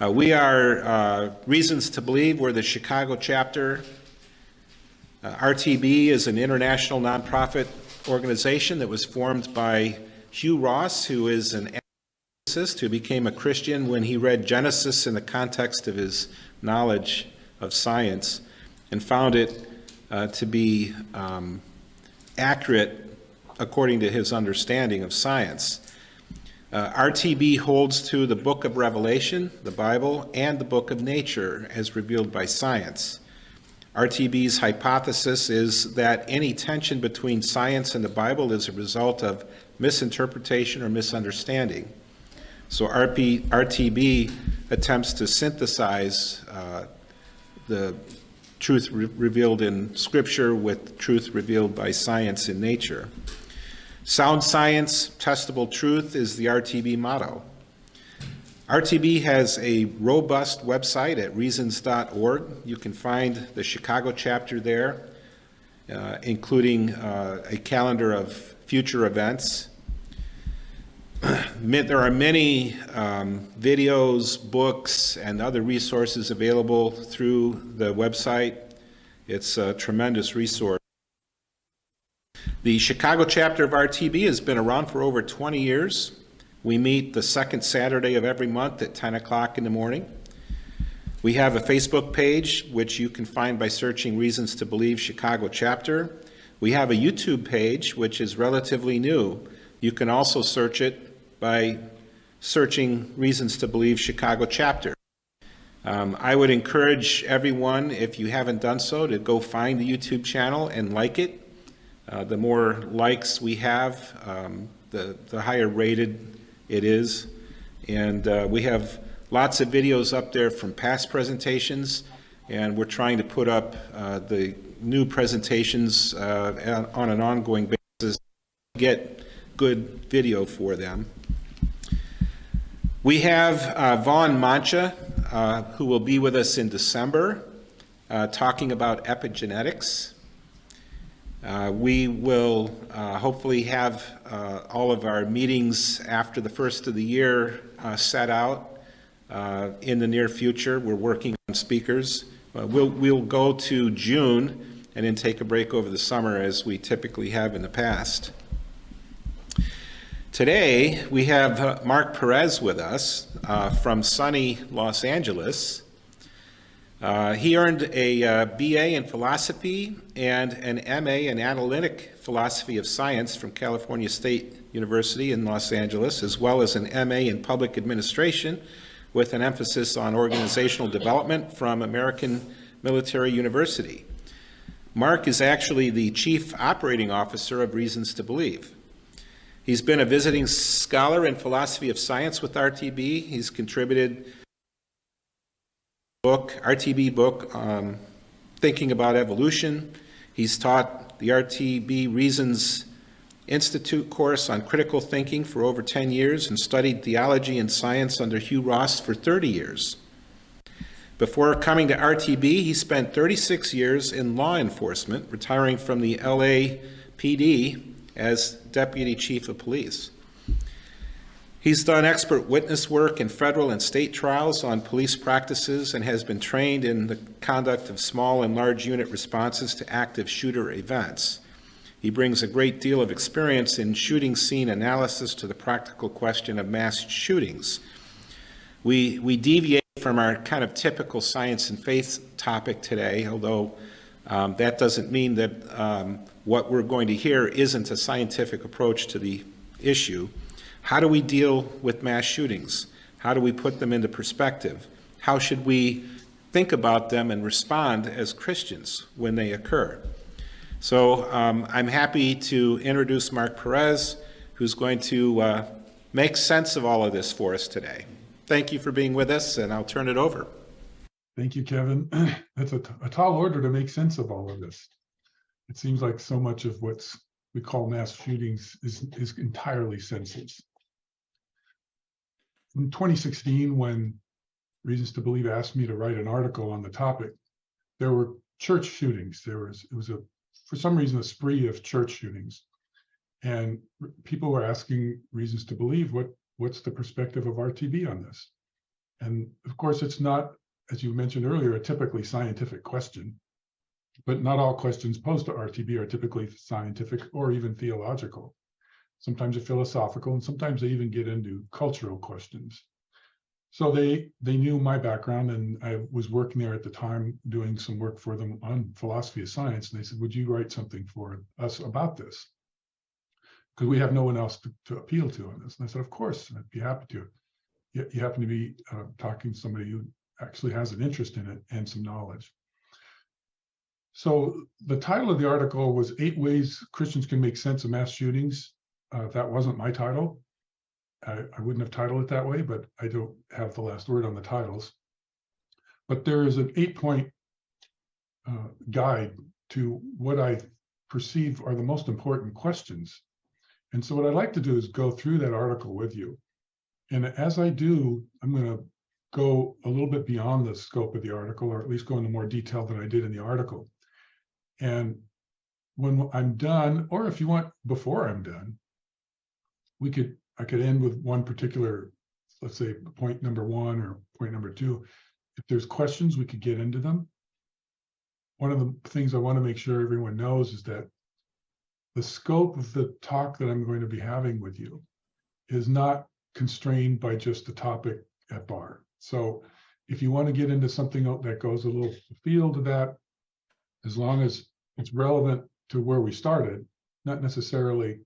We are Reasons to Believe. We're the Chicago Chapter. RTB is an international nonprofit organization that was formed by Hugh Ross, who is an atheist who became a Christian when he read Genesis in the context of his knowledge of science and found it to be accurate according to his understanding of science. RTB holds to the book of Revelation, the Bible, and the book of nature as revealed by science. RTB's hypothesis is that any tension between science and the Bible is a result of misinterpretation or misunderstanding. So RTB attempts to synthesize the truth revealed in Scripture with truth revealed by science in nature. Sound science, testable truth is the RTB motto. RTB has a robust website at reasons.org. You can find the Chicago chapter there, including a calendar of future events. There are many videos, books, and other resources available through the website. It's a tremendous resource. The Chicago chapter of RTB has been around for over 20 years. We meet the second Saturday of every month at 10 o'clock in the morning. We have a Facebook page, which you can find by searching Reasons to Believe Chicago Chapter. We have a YouTube page, which is relatively new. You can also search it by searching Reasons to Believe Chicago Chapter. I would encourage everyone, if you haven't done so, to go find the YouTube channel and like it. The more likes we have, the higher rated it is. And we have lots of videos up there from past presentations, and we're trying to put up the new presentations on an ongoing basis to get good video for them. We have Vaughn Mancha, who will be with us in December, talking about epigenetics. We will hopefully have all of our meetings after the first of the year set out in the near future. We're working on speakers. We'll go to June and then take a break over the summer as we typically have in the past. Today we have Mark Perez with us from sunny Los Angeles. He earned a BA in philosophy and an MA in analytic philosophy of science from California State University in Los Angeles, as well as an MA in public administration with an emphasis on organizational development from American Military University. Mark is actually the Chief Operating Officer of Reasons to Believe. He's been a visiting scholar in philosophy of science with RTB. He's contributed RTB book, Thinking About Evolution. He's taught the RTB Reasons Institute course on critical thinking for over 10 years and studied theology and science under Hugh Ross for 30 years. Before coming to RTB, he spent 36 years in law enforcement, retiring from the LAPD as Deputy Chief of Police. He's done expert witness work in federal and state trials on police practices and has been trained in the conduct of small and large unit responses to active shooter events. He brings a great deal of experience in shooting scene analysis to the practical question of mass shootings. We deviate from our kind of typical science and faith topic today, although that doesn't mean that what we're going to hear isn't a scientific approach to the issue. How do we deal with mass shootings? How do we put them into perspective? How should we think about them and respond as Christians when they occur? So I'm happy to introduce Mark Perez, who's going to make sense of all of this for us today. Thank you for being with us, and I'll turn it over. Thank you, Kevin. That's a tall order to make sense of all of this. It seems like so much of what we call mass shootings is entirely senseless. In 2016, when Reasons to Believe asked me to write an article on the topic, there were church shootings. It was for some reason, a spree of church shootings. And people were asking Reasons to Believe, what's the perspective of RTB on this? And of course, it's not, as you mentioned earlier, a typically scientific question, but not all questions posed to RTB are typically scientific or even theological. Sometimes they're philosophical, and sometimes they even get into cultural questions. So they knew my background, and I was working there at the time doing some work for them on philosophy of science. And they said, would you write something for us about this? Because we have no one else to appeal to on this. And I said, of course, I'd be happy to. You happen to be talking to somebody who actually has an interest in it and some knowledge. So the title of the article was 8 Ways Christians Can Make Sense of Mass Shootings. That wasn't my title. I wouldn't have titled it that way, but I don't have the last word on the titles. But there is an 8-point guide to what I perceive are the most important questions. And so what I'd like to do is go through that article with you. And as I do, I'm going to go a little bit beyond the scope of the article, or at least go into more detail than I did in the article. And when I'm done, or if you want, before I'm done, I could end with one particular, let's say point number 1 or point number 2. If there's questions, we could get into them. One of the things I want to make sure everyone knows is that the scope of the talk that I'm going to be having with you is not constrained by just the topic at bar. So if you want to get into something that goes a little afield of that, as long as it's relevant to where we started, not necessarily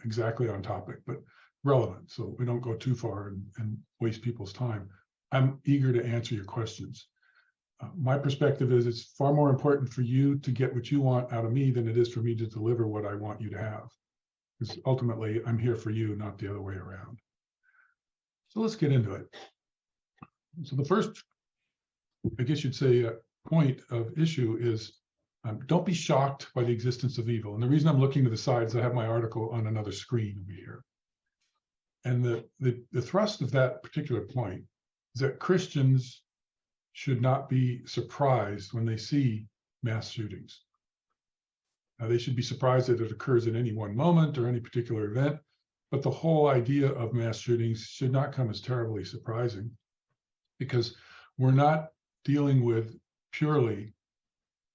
exactly on topic, but relevant, so we don't go too far and waste people's time, I'm eager to answer your questions. My perspective is it's far more important for you to get what you want out of me than it is for me to deliver what I want you to have. Because ultimately, I'm here for you, not the other way around. So let's get into it. So the first, I guess you'd say, point of issue is don't be shocked by the existence of evil. And the reason I'm looking to the side is I have my article on another screen over here. And the thrust of that particular point is that Christians should not be surprised when they see mass shootings. Now, they should be surprised that it occurs in any one moment or any particular event, but the whole idea of mass shootings should not come as terribly surprising, because we're not dealing with purely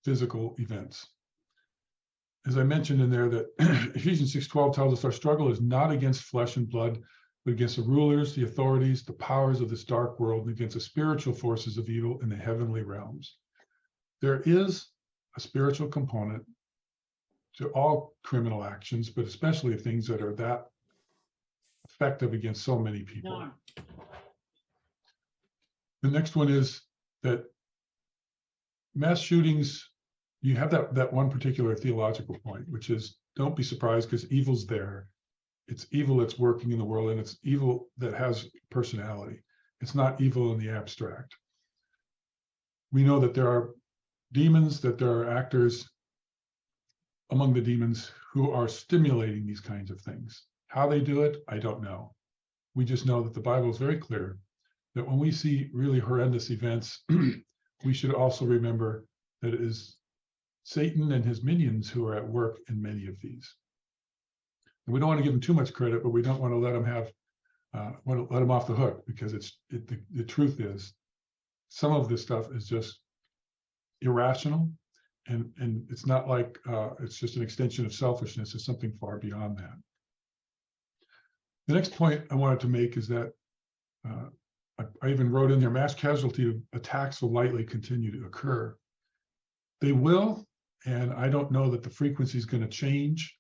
physical events. As I mentioned in there, that Ephesians 6:12 tells us our struggle is not against flesh and blood, but against the rulers, the authorities, the powers of this dark world, and against the spiritual forces of evil in the heavenly realms. There is a spiritual component to all criminal actions, but especially things that are that effective against so many people. No. The next one is that mass shootings, you have that one particular theological point, which is don't be surprised because evil's there. It's evil that's working in the world, and it's evil that has personality. It's not evil in the abstract. We know that there are demons, that there are actors among the demons who are stimulating these kinds of things. How they do it, I don't know. We just know that the Bible is very clear that when we see really horrendous events, we should also remember that it is Satan and his minions who are at work in many of these. And we don't want to give them too much credit, but we don't want to let them let them off the hook, because the truth is some of this stuff is just irrational, and it's not like it's just an extension of selfishness. It's something far beyond that. The next point I wanted to make is that I even wrote in there, mass casualty attacks will likely continue to occur. They will, and I don't know that the frequency is going to change.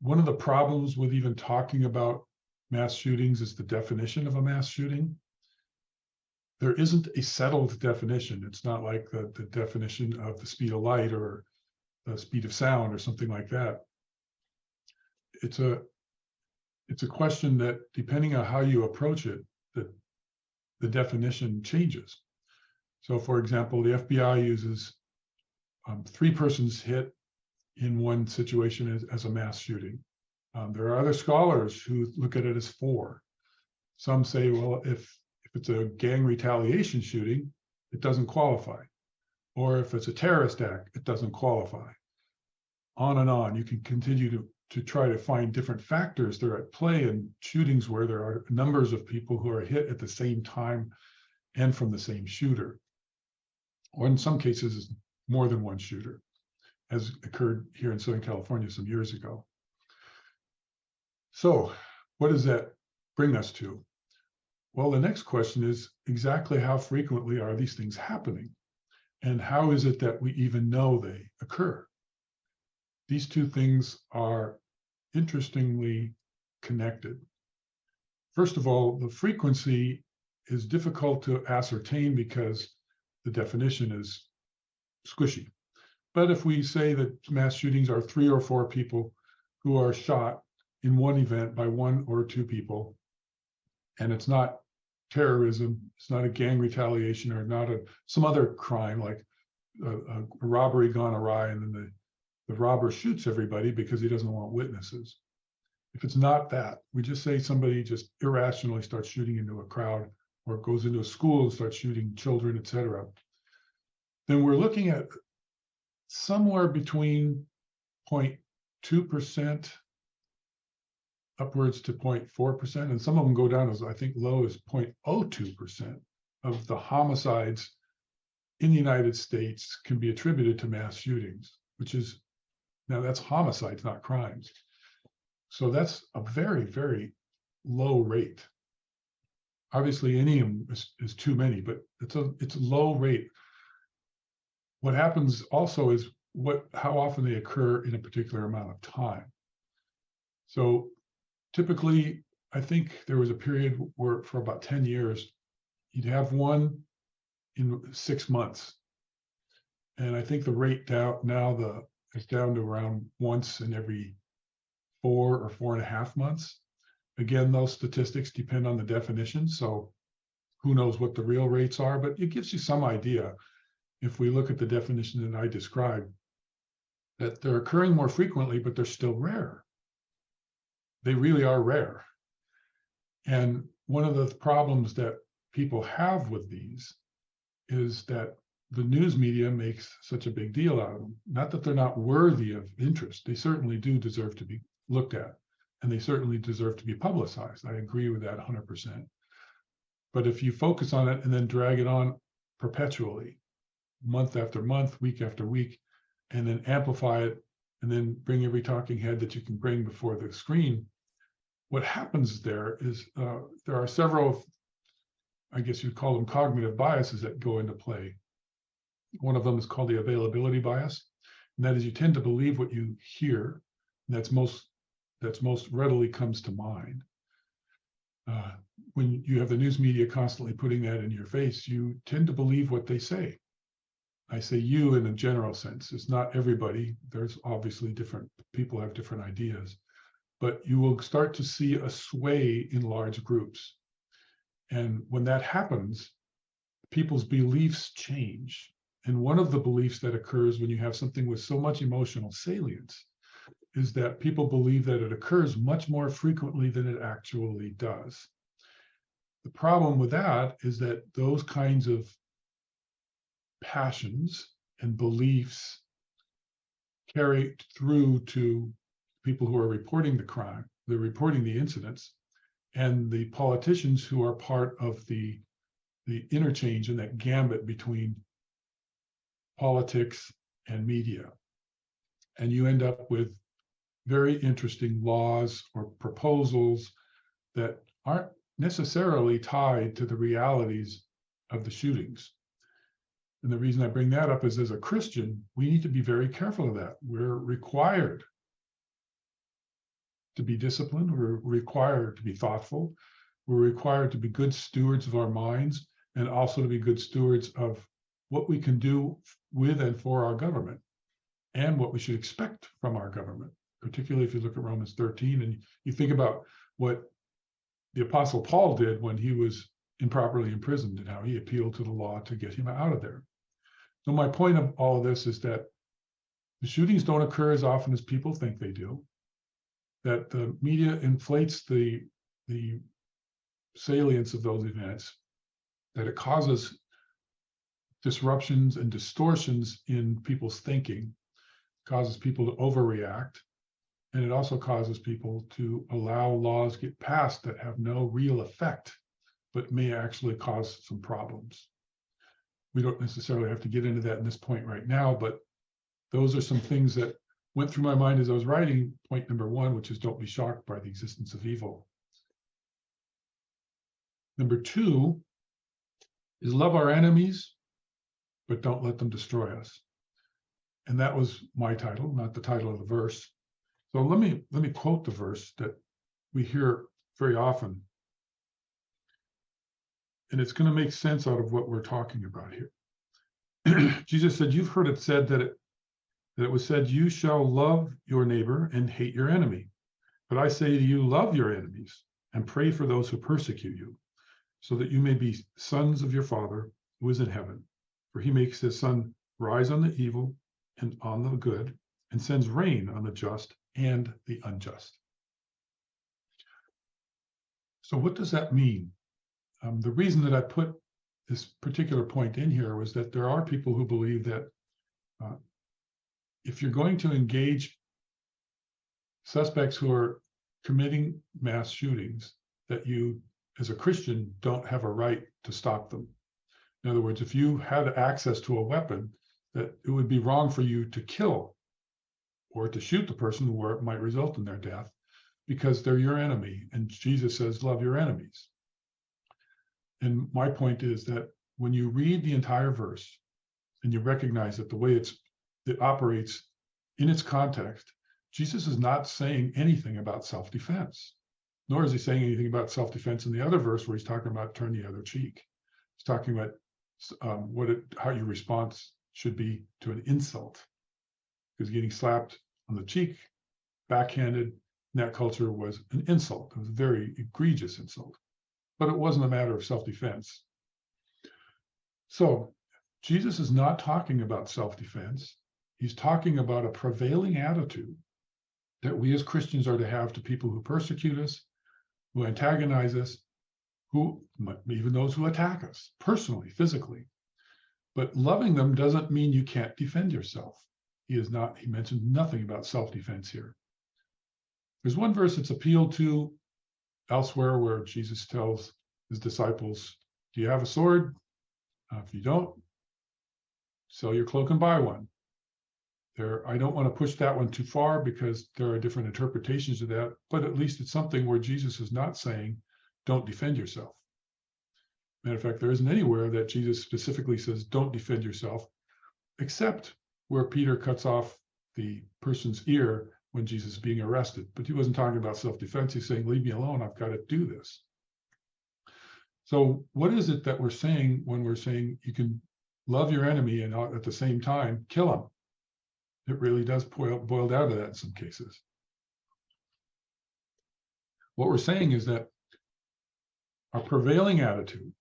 One of the problems with even talking about mass shootings is the definition of a mass shooting. There isn't a settled definition. It's not like the definition of the speed of light or the speed of sound or something like that. It's a question that, depending on how you approach it, the definition changes. So, for example, the FBI uses 3 persons hit in one situation as a mass shooting. There are other scholars who look at it as 4. Some say, well, if it's a gang retaliation shooting, it doesn't qualify. Or if it's a terrorist act, it doesn't qualify. On and on. You can continue to to try to find different factors that are at play in shootings where there are numbers of people who are hit at the same time and from the same shooter, or in some cases, more than one shooter, as occurred here in Southern California some years ago. So what does that bring us to? Well, the next question is exactly how frequently are these things happening? And how is it that we even know they occur? These two things are interestingly connected. First of all, the frequency is difficult to ascertain because the definition is squishy. But if we say that mass shootings are 3 or 4 people who are shot in one event by 1 or 2 people, and it's not terrorism, it's not a gang retaliation, or not some other crime like a robbery gone awry, and then the robber shoots everybody because he doesn't want witnesses. If it's not that, we just say somebody just irrationally starts shooting into a crowd, or goes into a school and starts shooting children, etc., then we're looking at somewhere between 0.2% upwards to 0.4%, and some of them go down as, I think, low as 0.02% of the homicides in the United States can be attributed to mass shootings, which is, now that's homicides, not crimes. So that's a very, very low rate. Obviously, any of them is too many, but it's a low rate. What happens also is how often they occur in a particular amount of time. So typically, I think there was a period where for about 10 years, you'd have one in 6 months. And I think the rate is down to around once in every 4 or 4.5 months. Again, those statistics depend on the definition, so who knows what the real rates are, but it gives you some idea, if we look at the definition that I described, that they're occurring more frequently, but they're still rare. They really are rare. And one of the problems that people have with these is that the news media makes such a big deal out of them. Not that they're not worthy of interest. They certainly do deserve to be looked at, and they certainly deserve to be publicized. I agree with that 100%. But if you focus on it and then drag it on perpetually, month after month, week after week, and then amplify it, and then bring every talking head that you can bring before the screen, what happens there is there are several, I guess you'd call them cognitive biases that go into play. One of them is called the availability bias, and that is you tend to believe what you hear. That's most readily comes to mind. When you have the news media constantly putting that in your face, you tend to believe what they say. I say you in a general sense. It's not everybody. There's obviously different people have different ideas, but you will start to see a sway in large groups. And when that happens, people's beliefs change. And one of the beliefs that occurs when you have something with so much emotional salience is that people believe that it occurs much more frequently than it actually does. The problem with that is that those kinds of passions and beliefs carry through to people who are reporting the crime, they're reporting the incidents, and the politicians who are part of the interchange and that gambit between politics and media. And you end up with very interesting laws or proposals that aren't necessarily tied to the realities of the shootings. And the reason I bring that up is, as a Christian, we need to be very careful of that. We're required to be disciplined. We're required to be thoughtful. We're required to be good stewards of our minds, and also to be good stewards of what we can do with and for our government, and what we should expect from our government, particularly if you look at Romans 13 and you think about what the Apostle Paul did when he was improperly imprisoned and how he appealed to the law to get him out of there. So my point of all of this is that the shootings don't occur as often as people think they do, that the media inflates the salience of those events, that it causes disruptions and distortions in people's thinking, causes people to overreact, And it also causes people to allow laws get passed that have no real effect, but may actually cause some problems. We don't necessarily have to get into that in this point right now, but those are some things that went through my mind as I was writing point number 1, which is don't be shocked by the existence of evil. Number 2 is love our enemies, but don't let them destroy us. And that was my title, not the title of the verse. So let me quote the verse that we hear very often. And it's going to make sense out of what we're talking about here. Jesus said, you've heard it said that it was said, you shall love your neighbor and hate your enemy. But I say to you, love your enemies and pray for those who persecute you, so that you may be sons of your Father who is in heaven. For he makes his sun rise on the evil and on the good, and sends rain on the just and the unjust. So what does that mean? The reason that I put this particular point in here was that there are people who believe that if you're going to engage suspects who are committing mass shootings, that you, as a Christian, don't have a right to stop them. In other words, if you had access to a weapon, that it would be wrong for you to kill or to shoot the person where it might result in their death, because they're your enemy. And Jesus says, love your enemies. And my point is that when you read the entire verse and you recognize that the way it operates in its context, Jesus is not saying anything about self-defense, nor is he saying anything about self-defense in the other verse where he's talking about turn the other cheek. He's talking about how your response should be to an insult, because getting slapped on the cheek, backhanded, in that culture was an insult. It was a very egregious insult, but it wasn't a matter of self-defense. So Jesus is not talking about self-defense. He's talking about a prevailing attitude that we as Christians are to have to people who persecute us, who antagonize us, who even those who attack us personally, physically. But loving them doesn't mean you can't defend yourself. He mentioned nothing about self-defense here. There's one verse that's appealed to elsewhere where Jesus tells his disciples, do you have a sword? If you don't, sell your cloak and buy one. I don't want to push that one too far because there are different interpretations of that, but at least it's something where Jesus is not saying, don't defend yourself. Matter of fact, there isn't anywhere that Jesus specifically says, don't defend yourself, except where Peter cuts off the person's ear when Jesus is being arrested. But he wasn't talking about self-defense. He's saying, leave me alone. I've got to do this. So what is it that we're saying when we're saying you can love your enemy and at the same time kill him? It really does boil down to that in some cases. What we're saying is that our prevailing attitude,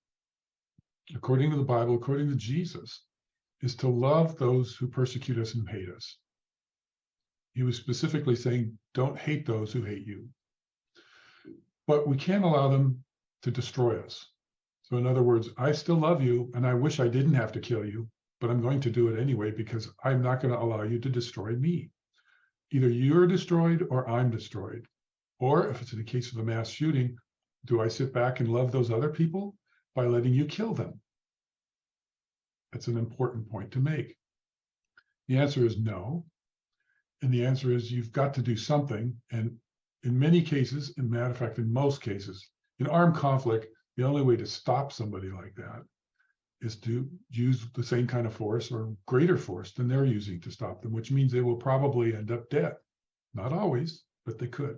according to the Bible, according to Jesus, is to love those who persecute us and hate us. He was specifically saying, don't hate those who hate you. But we can't allow them to destroy us. So in other words, I still love you, and I wish I didn't have to kill you, but I'm going to do it anyway because I'm not going to allow you to destroy me. Either you're destroyed or I'm destroyed. Or if it's in the case of a mass shooting, do I sit back and love those other people by letting you kill them? That's an important point to make. The answer is no. And the answer is you've got to do something. And in many cases, in matter of fact, in most cases, in armed conflict, the only way to stop somebody like that is to use the same kind of force or greater force than they're using to stop them, which means they will probably end up dead. Not always, but they could.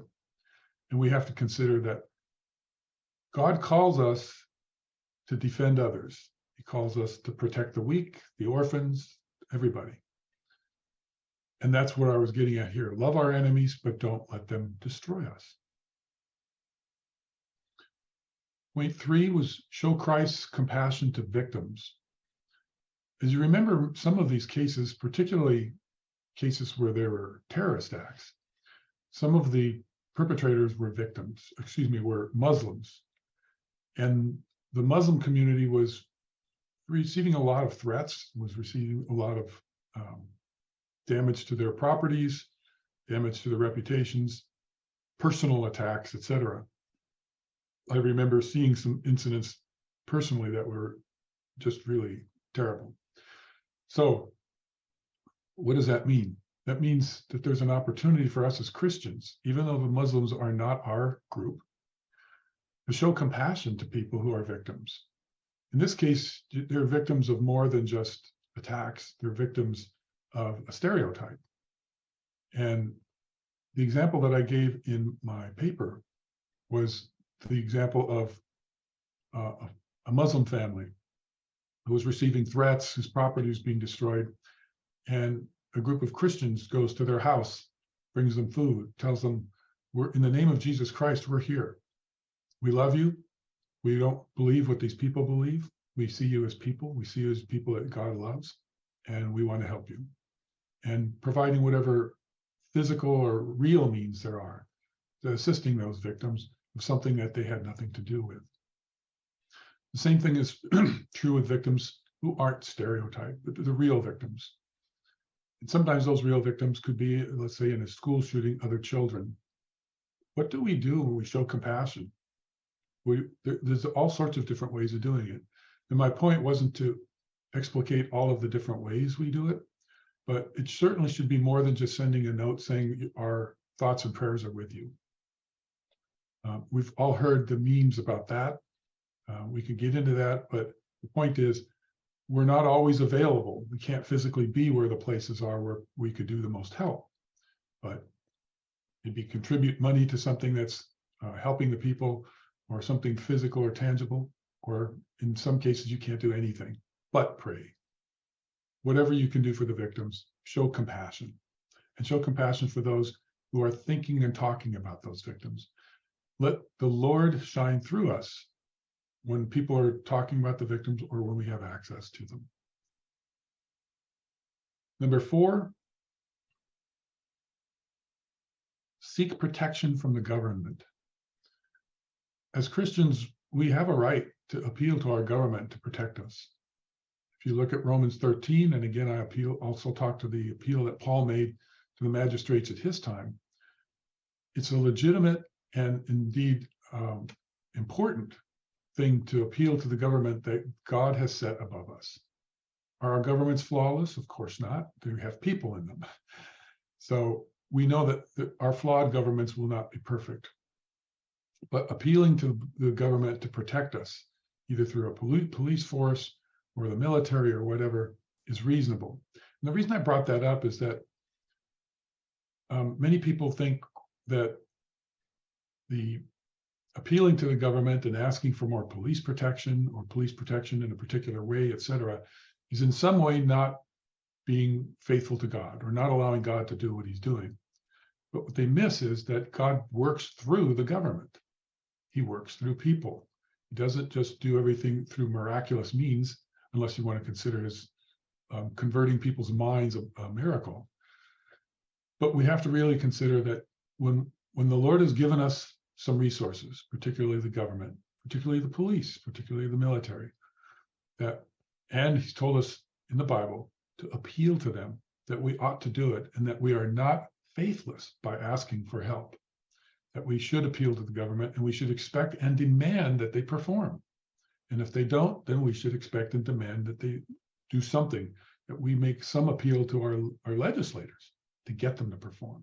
And we have to consider that God calls us to defend others. He calls us to protect the weak, the orphans, everybody. And that's what I was getting at here. Love our enemies, but don't let them destroy us. Point 3 was show Christ's compassion to victims. As you remember, some of these cases, particularly cases where there were terrorist acts, some of the perpetrators were were Muslims. And the Muslim community was receiving a lot of threats, was receiving a lot of damage to their properties, damage to their reputations, personal attacks, etc. I remember seeing some incidents personally that were just really terrible. So what does that mean? That means that there's an opportunity for us as Christians, even though the Muslims are not our group, to show compassion to people who are victims. In this case, they're victims of more than just attacks. They're victims of a stereotype. And the example that I gave in my paper was the example of a Muslim family who was receiving threats, whose property was being destroyed, and a group of Christians goes to their house, brings them food, tells them, "We're in the name of Jesus Christ, we're here. We love you. We don't believe what these people believe. We see you as people. We see you as people that God loves, and we want to help you." And providing whatever physical or real means there are to assisting those victims of something that they had nothing to do with. The same thing is true with victims who aren't stereotyped, but the real victims. And sometimes those real victims could be, let's say, in a school shooting, other children. What do we do when we show compassion? There's all sorts of different ways of doing it. And my point wasn't to explicate all of the different ways we do it, but it certainly should be more than just sending a note saying our thoughts and prayers are with you. We've all heard the memes about that. We could get into that, but the point is, we're not always available. We can't physically be where the places are where we could do the most help. But maybe contribute money to something that's helping the people, or something physical or tangible, or in some cases, you can't do anything but pray. Whatever you can do for the victims, show compassion, and show compassion for those who are thinking and talking about those victims. Let the Lord shine through us when people are talking about the victims or when we have access to them. Number 4, seek protection from the government. As Christians, we have a right to appeal to our government to protect us. If you look at Romans 13, and again, I also talk to the appeal that Paul made to the magistrates at his time, it's a legitimate and indeed important thing to appeal to the government that God has set above us. Are our governments flawless? Of course not. They have people in them. So we know that our flawed governments will not be perfect. But appealing to the government to protect us, either through a police force or the military or whatever, is reasonable. And the reason I brought that up is that many people think that the appealing to the government and asking for more police protection or police protection in a particular way, etc., is in some way not being faithful to God or not allowing God to do what he's doing. But what they miss is that God works through the government. He works through people. He doesn't just do everything through miraculous means, unless you want to consider his converting people's minds a miracle. But we have to really consider that when the Lord has given us some resources, particularly the government, particularly the police, particularly the military, and he's told us in the Bible to appeal to them, that we ought to do it, and that we are not faithless by asking for help, that we should appeal to the government, and we should expect and demand that they perform. And if they don't, then we should expect and demand that they do something, that we make some appeal to our legislators to get them to perform.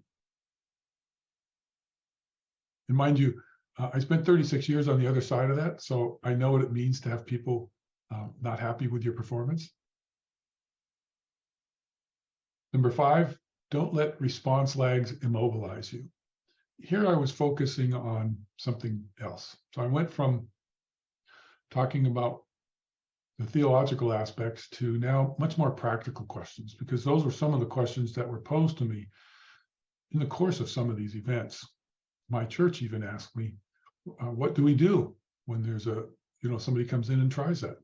And mind you, I spent 36 years on the other side of that, so I know what it means to have people not happy with your performance. Number 5, don't let response lags immobilize you. Here I was focusing on something else. So I went from talking about the theological aspects to now much more practical questions, because those were some of the questions that were posed to me in the course of some of these events. My church even asked me, what do we do when there's somebody comes in and tries that?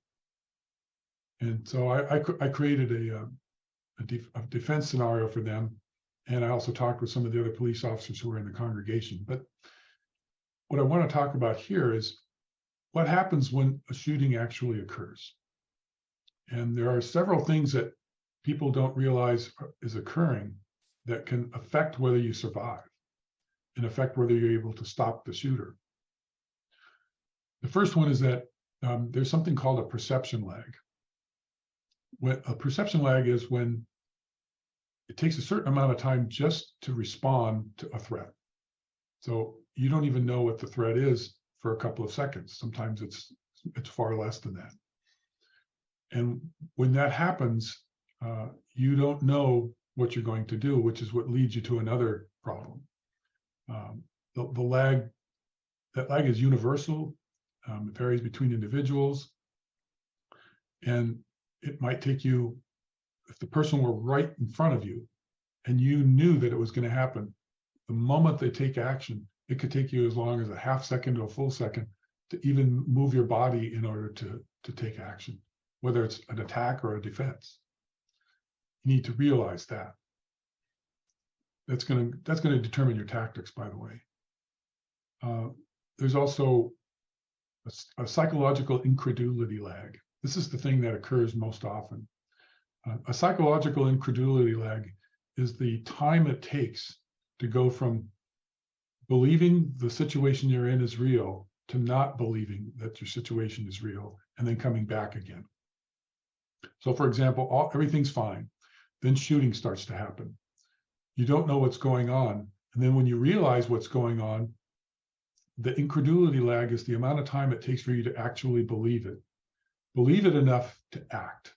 And so I created a defense scenario for them. And I also talked with some of the other police officers who were in the congregation. But what I want to talk about here is what happens when a shooting actually occurs. And there are several things that people don't realize is occurring that can affect whether you survive and affect whether you're able to stop the shooter. The first one is that there's something called a perception lag. A perception lag is when it takes a certain amount of time just to respond to a threat. So you don't even know what the threat is for a couple of seconds. Sometimes it's far less than that. And when that happens, you don't know what you're going to do, which is what leads you to another problem. The lag, that lag is universal. It varies between individuals. And it might take you, if the person were right in front of you and you knew that it was going to happen, the moment they take action, it could take you as long as a half second to a full second to even move your body in order to take action, whether it's an attack or a defense. You need to realize that. That's going to determine your tactics, by the way. There's also a psychological incredulity lag. This is the thing that occurs most often. A psychological incredulity lag is the time it takes to go from believing the situation you're in is real to not believing that your situation is real and then coming back again. So for example, everything's fine. Then shooting starts to happen. You don't know what's going on. And then when you realize what's going on, the incredulity lag is the amount of time it takes for you to actually believe it enough to act.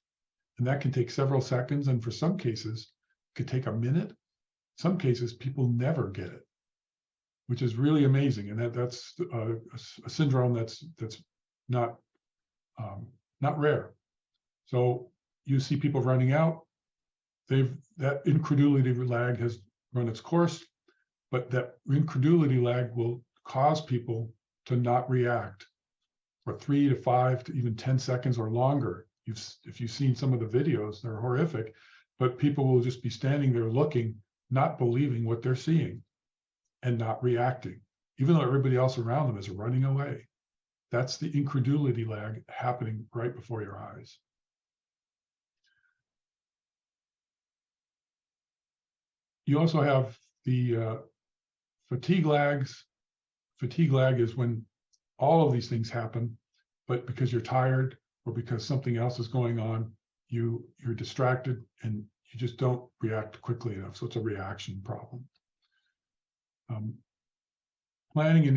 And that can take several seconds. And for some cases, it could take a minute. Some cases, people never get it, which is really amazing. And that's a syndrome that's not rare. So you see people running out. That incredulity lag has run its course, but that incredulity lag will cause people to not react for 3 to 5 to even 10 seconds or longer. If you've seen some of the videos, they're horrific, but people will just be standing there looking, not believing what they're seeing and not reacting, even though everybody else around them is running away. That's the incredulity lag happening right before your eyes. You also have the fatigue lags. Fatigue lag is when all of these things happen, but because you're tired or because something else is going on, you're distracted and you just don't react quickly enough. So it's a reaction problem. Planning and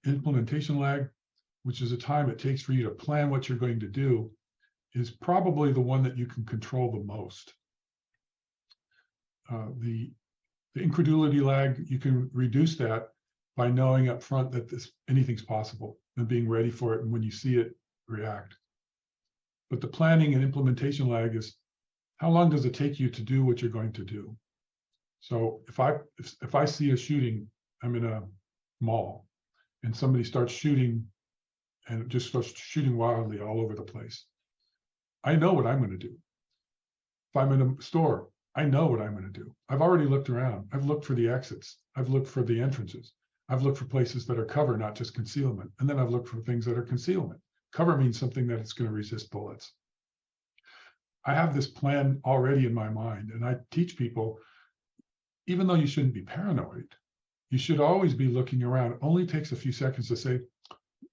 implementation lag, which is the time it takes for you to plan what you're going to do, is probably the one that you can control the most. The incredulity lag, you can reduce that by knowing up front that anything's possible and being ready for it, and when you see it, react. But the planning and implementation lag is how long does it take you to do what you're going to do? So if I see a shooting, I'm in a mall, and somebody starts shooting and just starts shooting wildly all over the place, I know what I'm going to do. If I'm in a store, I know what I'm going to do. I've already looked around. I've looked for the exits. I've looked for the entrances. I've looked for places that are cover, not just concealment. And then I've looked for things that are concealment. Cover means something that it's going to resist bullets. I have this plan already in my mind, and I teach people, even though you shouldn't be paranoid, you should always be looking around. It only takes a few seconds to say,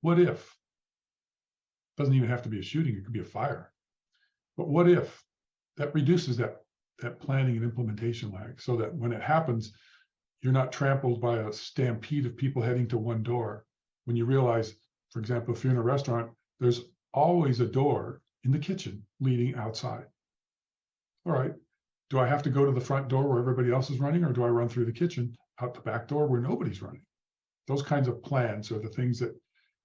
what if? It doesn't even have to be a shooting. It could be a fire. But what if? That reduces that planning and implementation lag, so that when it happens, you're not trampled by a stampede of people heading to one door. When you realize, for example, if you're in a restaurant, there's always a door in the kitchen leading outside. All right, do I have to go to the front door where everybody else is running, or do I run through the kitchen out the back door where nobody's running? Those kinds of plans are the things that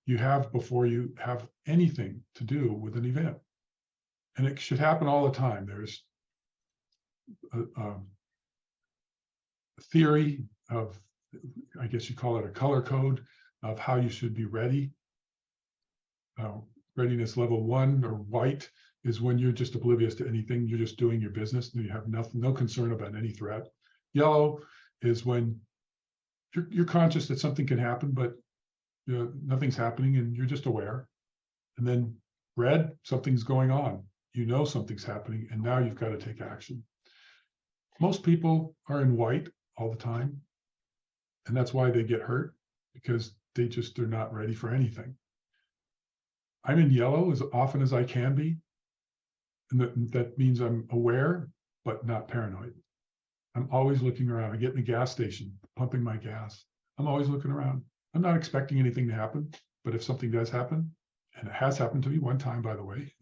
you have before you have anything to do with an event. And it should happen all the time. There's a theory of, I guess you call it a color code of how you should be ready. Readiness level 1, or white, is when you're just oblivious to anything. You're just doing your business and you have no concern about any threat. Yellow is when you're conscious that something can happen, but nothing's happening and you're just aware. And then red, something's going on. You know something's happening, and now you've got to take action. Most people are in white all the time, and that's why they get hurt, because they're not ready for anything. I'm in yellow as often as I can be, and that means I'm aware, but not paranoid. I'm always looking around. I get in the gas station, pumping my gas. I'm always looking around. I'm not expecting anything to happen, but if something does happen, and it has happened to me one time, by the way,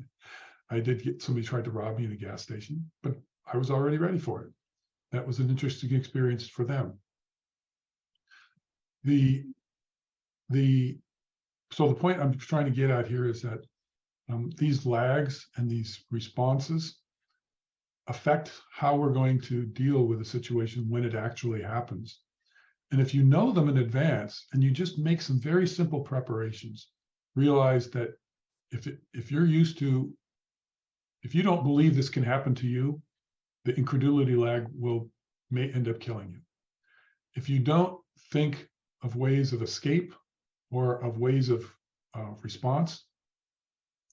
I did get somebody tried to rob me in a gas station, but I was already ready for it. That was an interesting experience for them. So the point I'm trying to get at here is that these lags and these responses affect how we're going to deal with a situation when it actually happens. And if you know them in advance and you just make some very simple preparations, realize that if you're used to, if you don't believe this can happen to you, the incredulity lag may end up killing you. If you don't think of ways of escape or of ways of response,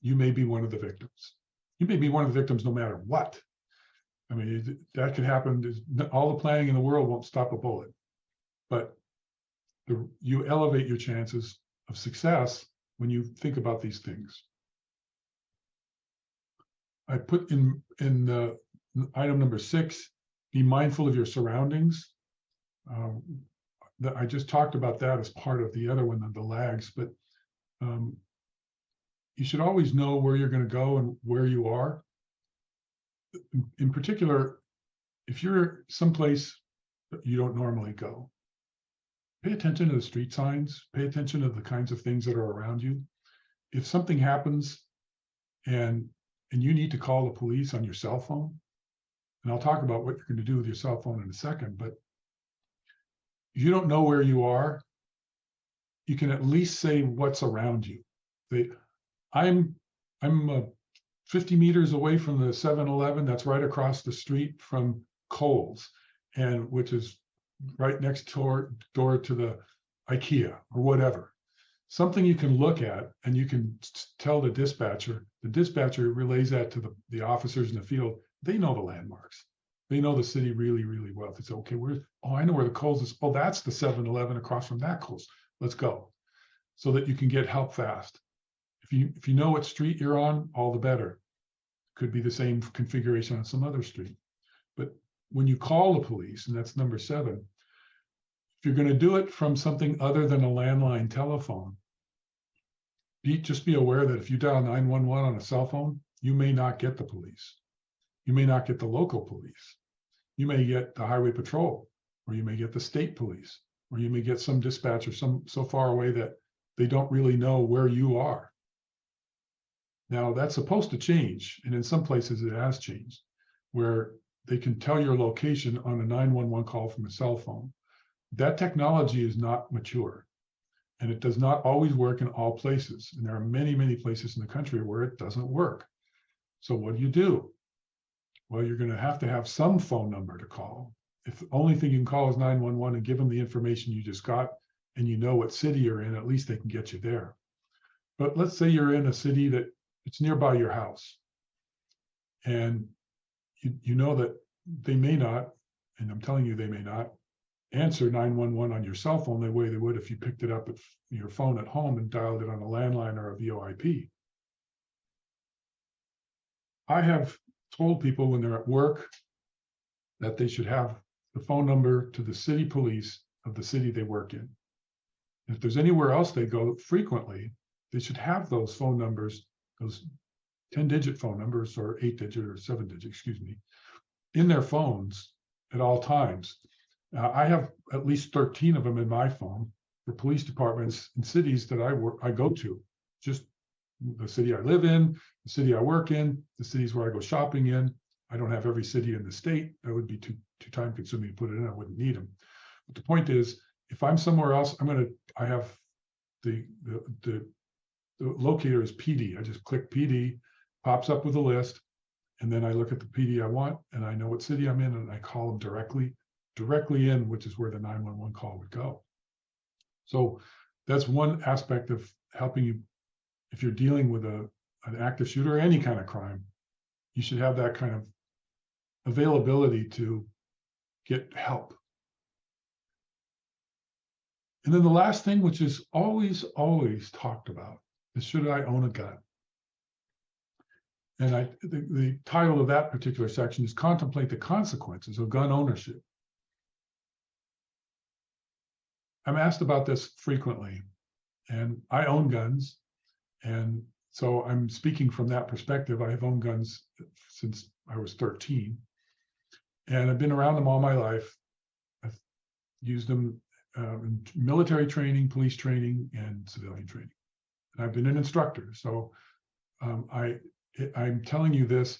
you may be one of the victims. You may be one of the victims no matter what. I mean, that could happen. All the planning in the world won't stop a bullet, but you elevate your chances of success when you think about these things. I put in item number 6, be mindful of your surroundings. I just talked about that as part of the other one, the lags, but you should always know where you're going to go and where you are. In particular, if you're someplace that you don't normally go, pay attention to the street signs, pay attention to the kinds of things that are around you. If something happens and you need to call the police on your cell phone, and I'll talk about what you're going to do with your cell phone in a second, but if you don't know where you are, you can at least say what's around you. I'm 50 meters away from the 7-Eleven that's right across the street from Kohl's, and which is right next door to the IKEA or whatever. Something you can look at and you can tell the dispatcher. The dispatcher relays that to the officers in the field. They know the landmarks. They know the city really, really well. They say, okay, I know where the Kohl's is. Oh, that's the 7-Eleven across from that Kohl's. Let's go. So that you can get help fast. If you know what street you're on, all the better. Could be the same configuration on some other street. But when you call the police, and that's number 7, if you're going to do it from something other than a landline telephone, just be aware that if you dial 911 on a cell phone, you may not get the police. You may not get the local police. You may get the highway patrol, or you may get the state police, or you may get some dispatcher so far away that they don't really know where you are. Now, that's supposed to change, and in some places it has changed, where they can tell your location on a 911 call from a cell phone. That technology is not mature, and it does not always work in all places. And there are many, many places in the country where it doesn't work. So what do? Well, you're going to have some phone number to call. If the only thing you can call is 911 and give them the information you just got, and you know what city you're in, at least they can get you there. But let's say you're in a city that it's nearby your house, and you know that they may not, and I'm telling you they may not, answer 911 on your cell phone the way they would if you picked it up at your phone at home and dialed it on a landline or a VoIP. I have told people when they're at work that they should have the phone number to the city police of the city they work in. If there's anywhere else they go frequently, they should have those phone numbers, those 10-digit phone numbers, or 8-digit or 7-digit, excuse me, in their phones at all times. I have at least 13 of them in my phone for police departments in cities that I go to, just the city I live in, the city I work in, the cities where I go shopping in. I don't have every city in the state. That would be too time consuming to put it in. I wouldn't need them. But the point is, if I'm somewhere else, I have the locator is PD. I just click PD, pops up with a list, and then I look at the PD I want, and I know what city I'm in, and I call them directly in, which is where the 911 call would go. So that's one aspect of helping you. If you're dealing with an active shooter or any kind of crime, you should have that kind of availability to get help. And then the last thing, which is always, always talked about, is should I own a gun? And the title of that particular section is Contemplate the Consequences of Gun Ownership. I'm asked about this frequently, and I own guns. And so I'm speaking from that perspective. I have owned guns since I was 13, and I've been around them all my life. I've used them in military training, police training, and civilian training. And I've been an instructor. So I'm telling you this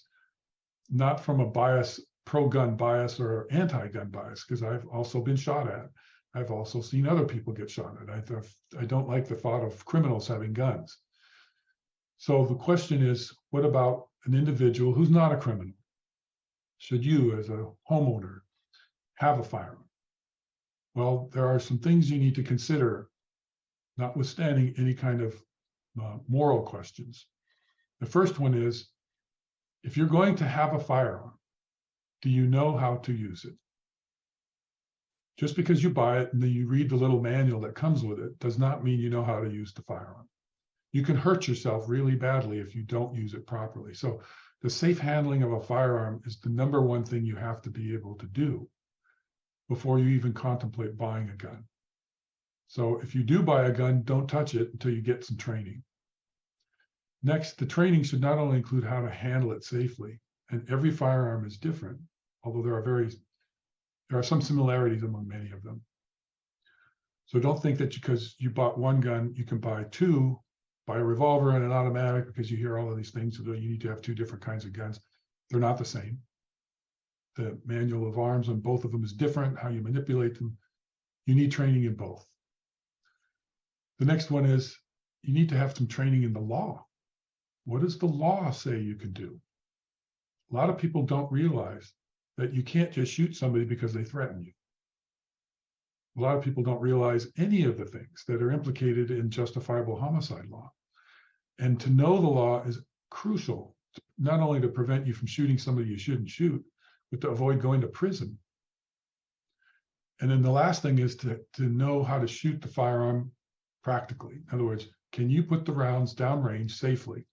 not from a bias, pro-gun bias or anti-gun bias, because I've also been shot at. I've also seen other people get shot at. I don't like the thought of criminals having guns. So the question is, what about an individual who's not a criminal? Should you, as a homeowner, have a firearm? Well, there are some things you need to consider, notwithstanding any kind of moral questions. The first one is, if you're going to have a firearm, do you know how to use it? Just because you buy it and then you read the little manual that comes with it does not mean you know how to use the firearm. You can hurt yourself really badly if you don't use it properly. So the safe handling of a firearm is the number one thing you have to be able to do before you even contemplate buying a gun. So if you do buy a gun, don't touch it until you get some training. Next, the training should not only include how to handle it safely, and every firearm is different, although there are some similarities among many of them. So don't think that because you bought one gun, you can buy two, buy a revolver and an automatic, because you hear all of these things, so you need to have two different kinds of guns. They're not the same. The manual of arms on both of them is different, how you manipulate them. You need training in both. The next one is you need to have some training in the law. What does the law say you can do? A lot of people don't realize that you can't just shoot somebody because they threaten you. A lot of people don't realize any of the things that are implicated in justifiable homicide law. And to know the law is crucial, not only to prevent you from shooting somebody you shouldn't shoot, but to avoid going to prison. And then the last thing is to know how to shoot the firearm practically. In other words, can you put the rounds downrange safely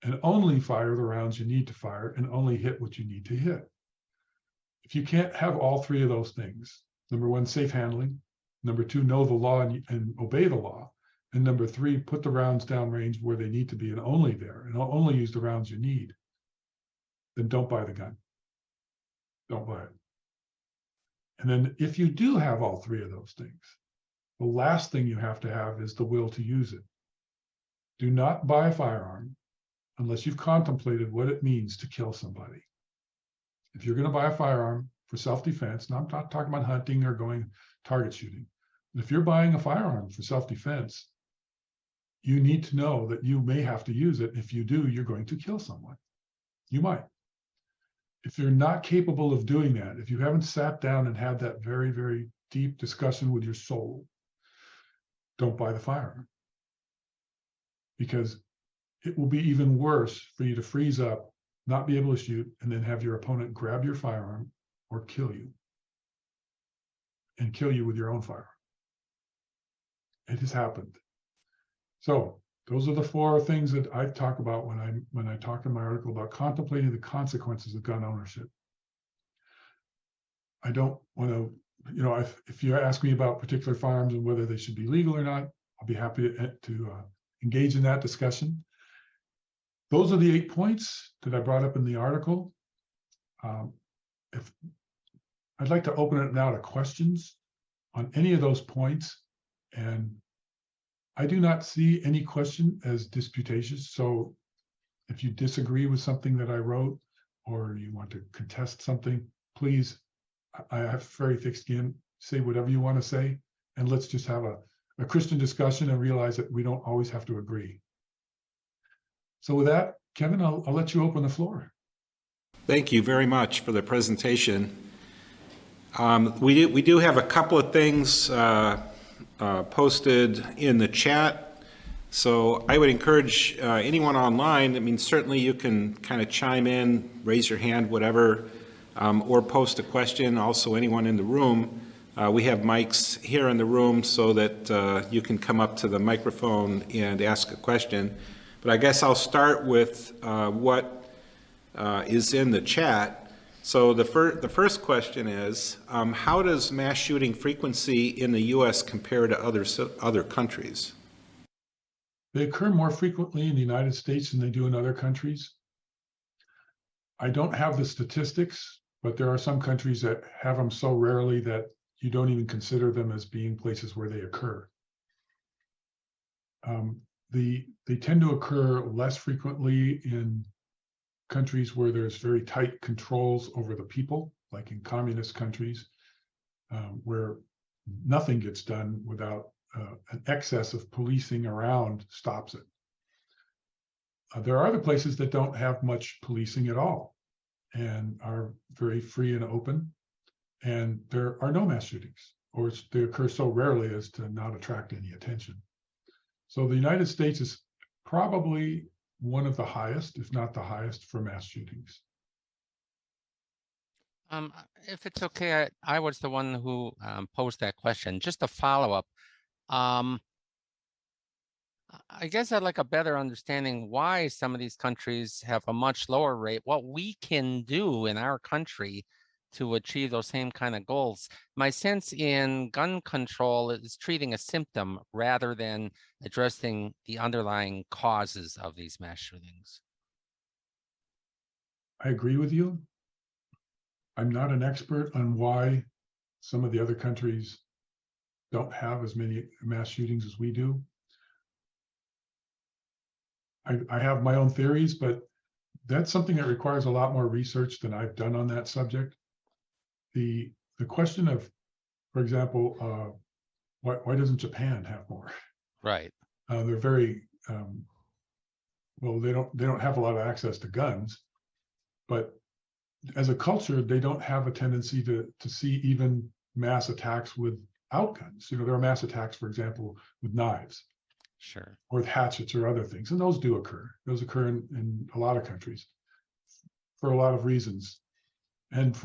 and only fire the rounds you need to fire and only hit what you need to hit? If you can't have all three of those things, number one, safe handling. Number two, know the law and obey the law. And number three, put the rounds downrange where they need to be and only there, and only use the rounds you need. Then don't buy the gun. Don't buy it. And then if you do have all three of those things, the last thing you have to have is the will to use it. Do not buy a firearm unless you've contemplated what it means to kill somebody. If you're going to buy a firearm for self-defense, and I'm not talking about hunting or going target shooting, but if you're buying a firearm for self-defense, you need to know that you may have to use it. If you do, you're going to kill someone. You might. If you're not capable of doing that, if you haven't sat down and had that very, very deep discussion with your soul, don't buy the firearm. Because it will be even worse for you to freeze up, not be able to shoot, and then have your opponent grab your firearm or kill you. And kill you with your own firearm. It has happened. So those are the four things that I talk about when I talk in my article about contemplating the consequences of gun ownership. I don't want to, if you ask me about particular firearms and whether they should be legal or not, I'll be happy to engage in that discussion. Those are the 8 points that I brought up in the article. If I'd like to open it now to questions on any of those points, and I do not see any question as disputatious. So if you disagree with something that I wrote, or you want to contest something, please, I have very thick skin, say whatever you want to say, and let's just have a Christian discussion and realize that we don't always have to agree. So with that, Kevin, I'll let you open the floor. Thank you very much for the presentation. We do have a couple of things posted in the chat. So I would encourage anyone online, certainly you can kind of chime in, raise your hand, whatever. or post a question. Also, anyone in the room, we have mics here in the room so that you can come up to the microphone and ask a question. But I guess I'll start with what is in the chat. So the first question is, how does mass shooting frequency in the U.S. compare to other countries? They occur more frequently in the United States than they do in other countries. I don't have the statistics, but there are some countries that have them so rarely that you don't even consider them as being places where they occur. They tend to occur less frequently in countries where there's very tight controls over the people, like in communist countries, where nothing gets done without an excess of policing around stops it. There are other places that don't have much policing at all and are very free and open, and there are no mass shootings, or they occur so rarely as to not attract any attention. So the United States is probably one of the highest, if not the highest, for mass shootings. If it's okay, I was the one who posed that question. Just a follow-up. I guess I'd like a better understanding why some of these countries have a much lower rate, what we can do in our country to achieve those same kind of goals. My sense in gun control is treating a symptom rather than addressing the underlying causes of these mass shootings. I agree with you. I'm not an expert on why some of the other countries don't have as many mass shootings as we do. I have my own theories, but that's something that requires a lot more research than I've done on that subject. The question of, for example, why doesn't Japan have more? Right. They're very well. They don't have a lot of access to guns, but as a culture, they don't have a tendency to see even mass attacks without guns. You know, there are mass attacks, for example, with knives. Sure. Or with hatchets or other things. And those do occur. Those occur in a lot of countries for a lot of reasons. And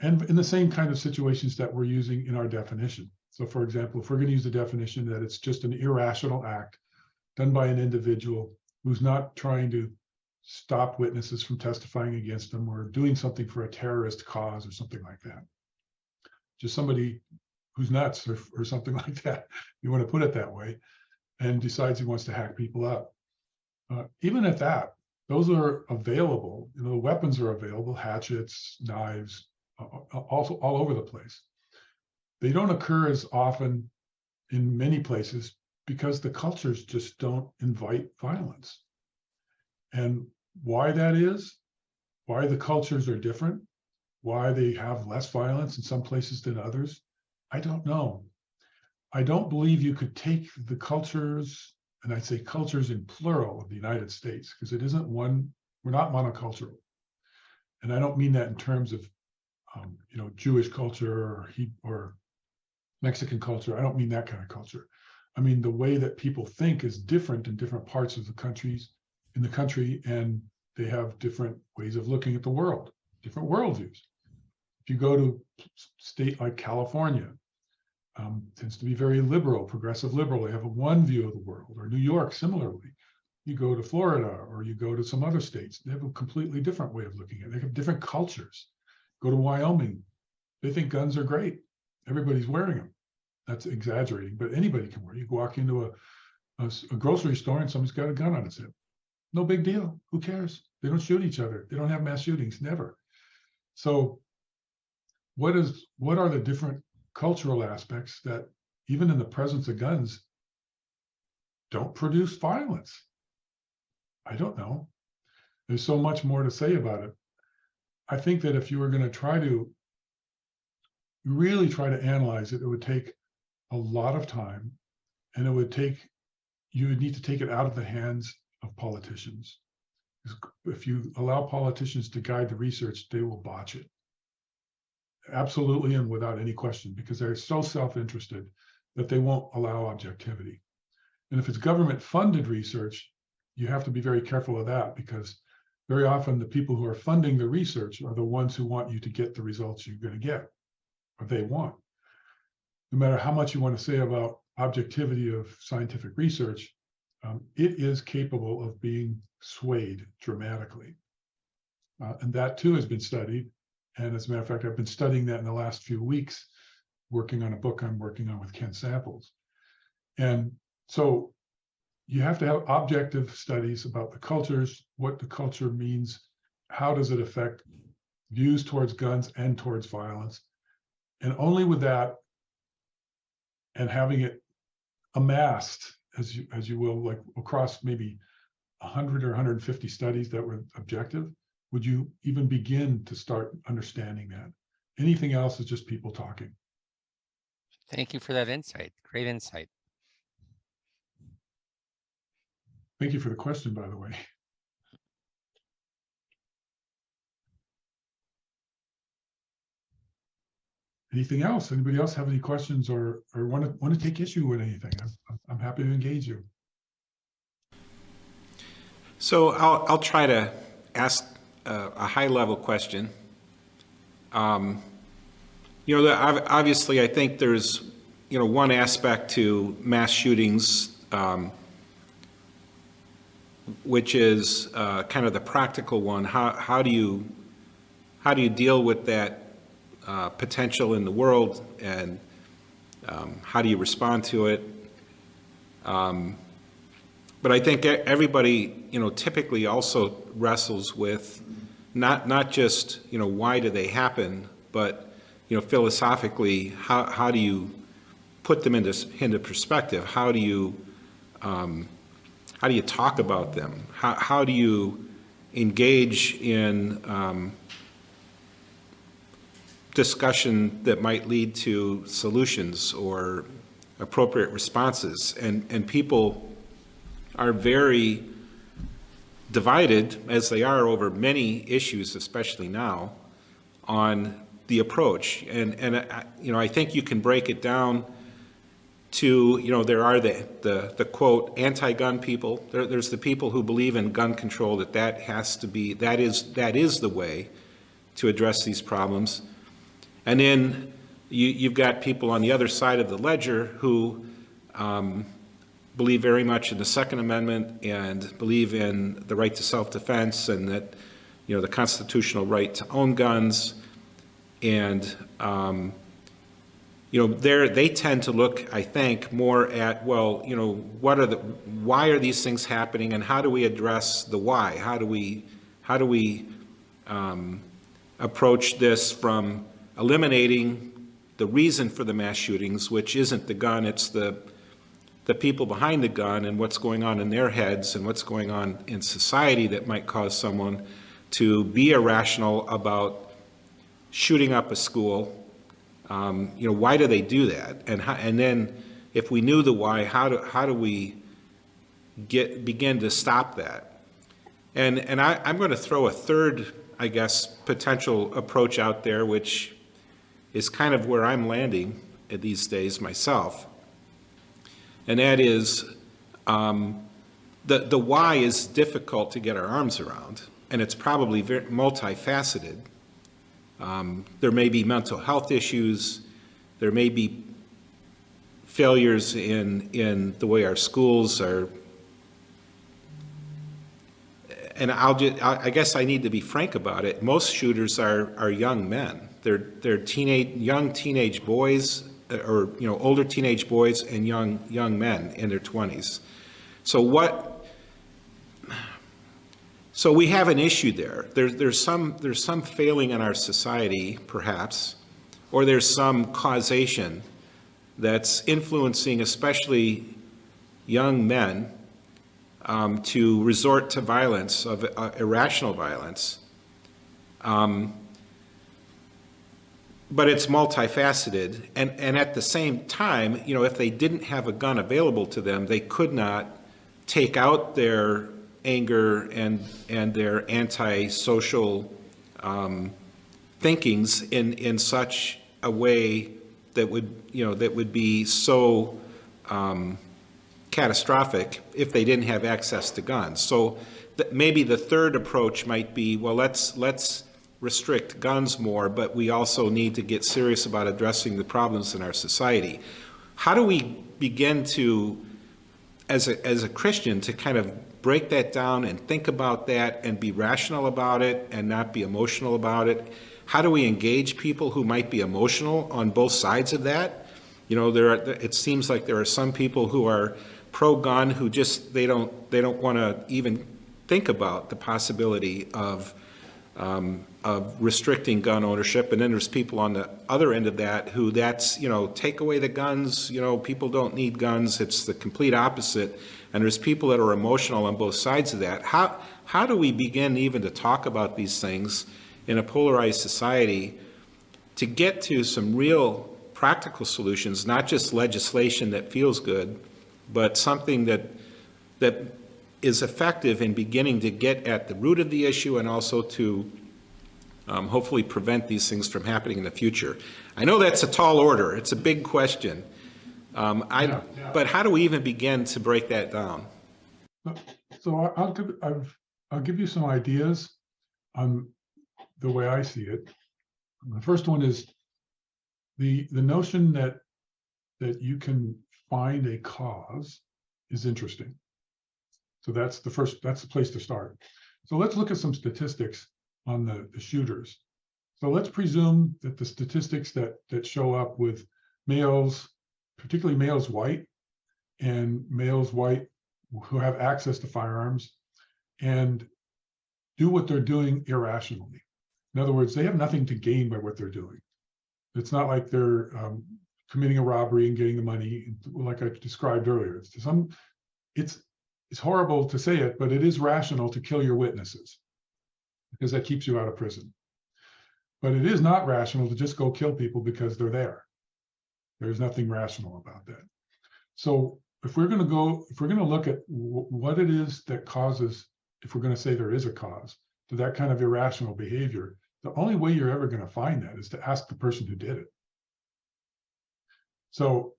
in the same kind of situations that we're using in our definition. So for example, if we're going to use the definition that it's just an irrational act done by an individual who's not trying to stop witnesses from testifying against them or doing something for a terrorist cause or something like that. Just somebody who's nuts or something like that. You want to put it that way. And decides he wants to hack people up. Even at that, those are available. You know, the weapons are available, hatchets, knives, also all over the place. They don't occur as often in many places because the cultures just don't invite violence. And why that is, why the cultures are different, why they have less violence in some places than others, I don't know. I don't believe you could take the cultures, and I'd say cultures in plural of the United States, because it isn't one, we're not monocultural. And I don't mean that in terms of, you know, Jewish culture or Mexican culture. I don't mean that kind of culture. I mean, the way that people think is different in different parts of the countries, in the country, and they have different ways of looking at the world, different worldviews. If you go to a state like California, tends to be very liberal, progressive liberal. They have one view of the world, or New York, similarly. You go to Florida or you go to some other states, they have a completely different way of looking at it. They have different cultures. Go to Wyoming, they think guns are great. Everybody's wearing them. That's exaggerating, but anybody can wear it. You walk into a grocery store and somebody's got a gun on its hip. No big deal. Who cares? They don't shoot each other. They don't have mass shootings, never. So what are the different cultural aspects that, even in the presence of guns, don't produce violence? I don't know. There's so much more to say about it. I think that if you were going to really try to analyze it, it would take a lot of time, and you would need to take it out of the hands of politicians. If you allow politicians to guide the research, they will botch it. Absolutely, and without any question, because they're so self-interested that they won't allow objectivity. And if it's government-funded research, you have to be very careful of that, because very often the people who are funding the research are the ones who want you to get the results you're going to get, or they want. No matter how much you want to say about objectivity of scientific research, it is capable of being swayed dramatically. And that too has been studied. And as a matter of fact, I've been studying that in the last few weeks, working on a book I'm working on with Ken Samples. And so you have to have objective studies about the cultures, what the culture means, how does it affect views towards guns and towards violence. And only with that, and having it amassed, as you will, like across maybe 100 or 150 studies that were objective, would you even begin to start understanding that. Anything else is just people talking. Thank you for that insight. Great insight. Thank you for the question, by the way. Anything else? Anybody else have any questions or want to take issue with anything? I'm happy to engage you. So I'll try to ask a high-level question. Obviously, I think there's one aspect to mass shootings, which is kind of the practical one. How do you deal with that potential in the world, and how do you respond to it? But I think everybody, typically also wrestles with not just, why do they happen, but, philosophically, how do you put them into perspective? How do you talk about them? How do you engage in discussion that might lead to solutions or appropriate responses? And people are very divided, as they are over many issues, especially now, on the approach. And I think you can break it down to, there are the quote, anti-gun people. There's the people who believe in gun control, that is the way to address these problems. And then you've got people on the other side of the ledger who believe very much in the Second Amendment and believe in the right to self-defense, and that, the constitutional right to own guns. And, they tend to look, I think, more at, well, why are these things happening, and how do we address the why? How do we approach this from eliminating the reason for the mass shootings, which isn't the gun, it's the people behind the gun and what's going on in their heads and what's going on in society that might cause someone to be irrational about shooting up a school. Why do they do that? And then if we knew the why, how do we begin to stop that? And I'm going to throw a third, I guess, potential approach out there, which is kind of where I'm landing these days myself. And that is, the why is difficult to get our arms around, and it's probably very multifaceted. There may be mental health issues. There may be failures in the way our schools are. And I guess I need to be frank about it. Most shooters are young men. They're young teenage boys, or older teenage boys and young men in their 20s. So we have an issue there. There's some failing in our society, perhaps, or there's some causation that's influencing especially young men to resort to violence, of irrational violence. But it's multifaceted, and at the same time, if they didn't have a gun available to them, they could not take out their anger and their anti-social thinkings in such a way that would be so catastrophic if they didn't have access to guns. So maybe the third approach might be, well, let's restrict guns more, but we also need to get serious about addressing the problems in our society. How do we begin to, as a Christian, to kind of break that down and think about that and be rational about it and not be emotional about it? How do we engage people who might be emotional on both sides of that? You know, it seems like there are some people who are pro-gun who just, they don't want to even think about the possibility of restricting gun ownership. And then there's people on the other end of that who take away the guns, people don't need guns. It's the complete opposite. And there's people that are emotional on both sides of that. How do we begin even to talk about these things in a polarized society to get to some real practical solutions, not just legislation that feels good, but something that is effective in beginning to get at the root of the issue and also to hopefully prevent these things from happening in the future? I know that's a tall order. It's a big question. But how do we even begin to break that down? So I'll give you some ideas on the way I see it. The first one is the notion that you can find a cause is interesting. So that's the place to start. So let's look at some statistics on the shooters. So let's presume that the statistics that show up with males, particularly males white, and males white who have access to firearms and do what they're doing irrationally. In other words, they have nothing to gain by what they're doing. It's not like they're committing a robbery and getting the money, like I described earlier. It's horrible to say it, but it is rational to kill your witnesses because that keeps you out of prison. But it is not rational to just go kill people because they're there. There's nothing rational about that. So if we're going to look at what it is that causes, if we're going to say there is a cause to that kind of irrational behavior, the only way you're ever going to find that is to ask the person who did it. So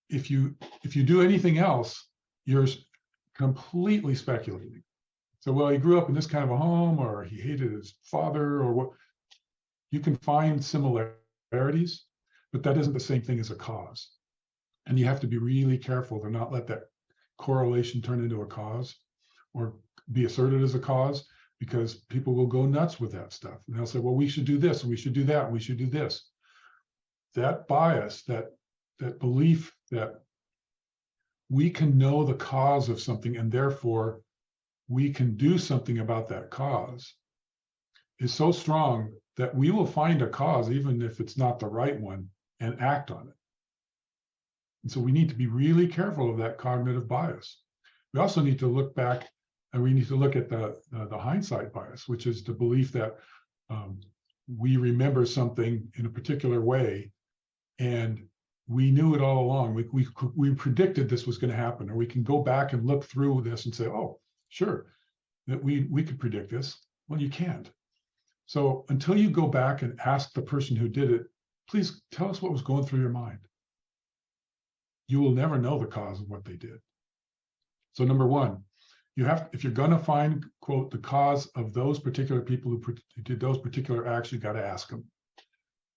if you do anything else, you're completely speculating. So, well, he grew up in this kind of a home, or he hated his father, or what. You can find similarities, but that isn't the same thing as a cause. And you have to be really careful to not let that correlation turn into a cause or be asserted as a cause, because people will go nuts with that stuff. And they'll say, well, we should do this, and we should do that, and we should do this. That bias, that belief that we can know the cause of something and therefore we can do something about that cause is so strong that we will find a cause, even if it's not the right one, and act on it. And so we need to be really careful of that cognitive bias. We also need to look back, and we need to look at the hindsight bias, which is the belief that we remember something in a particular way, and we knew it all along. We predicted this was going to happen, or we can go back and look through this and say, oh, sure, that we could predict this. Well, you can't. So until you go back and ask the person who did it, please tell us what was going through your mind. You will never know the cause of what they did. So number one, if you're going to find, quote, the cause of those particular people who did those particular acts, you got to ask them.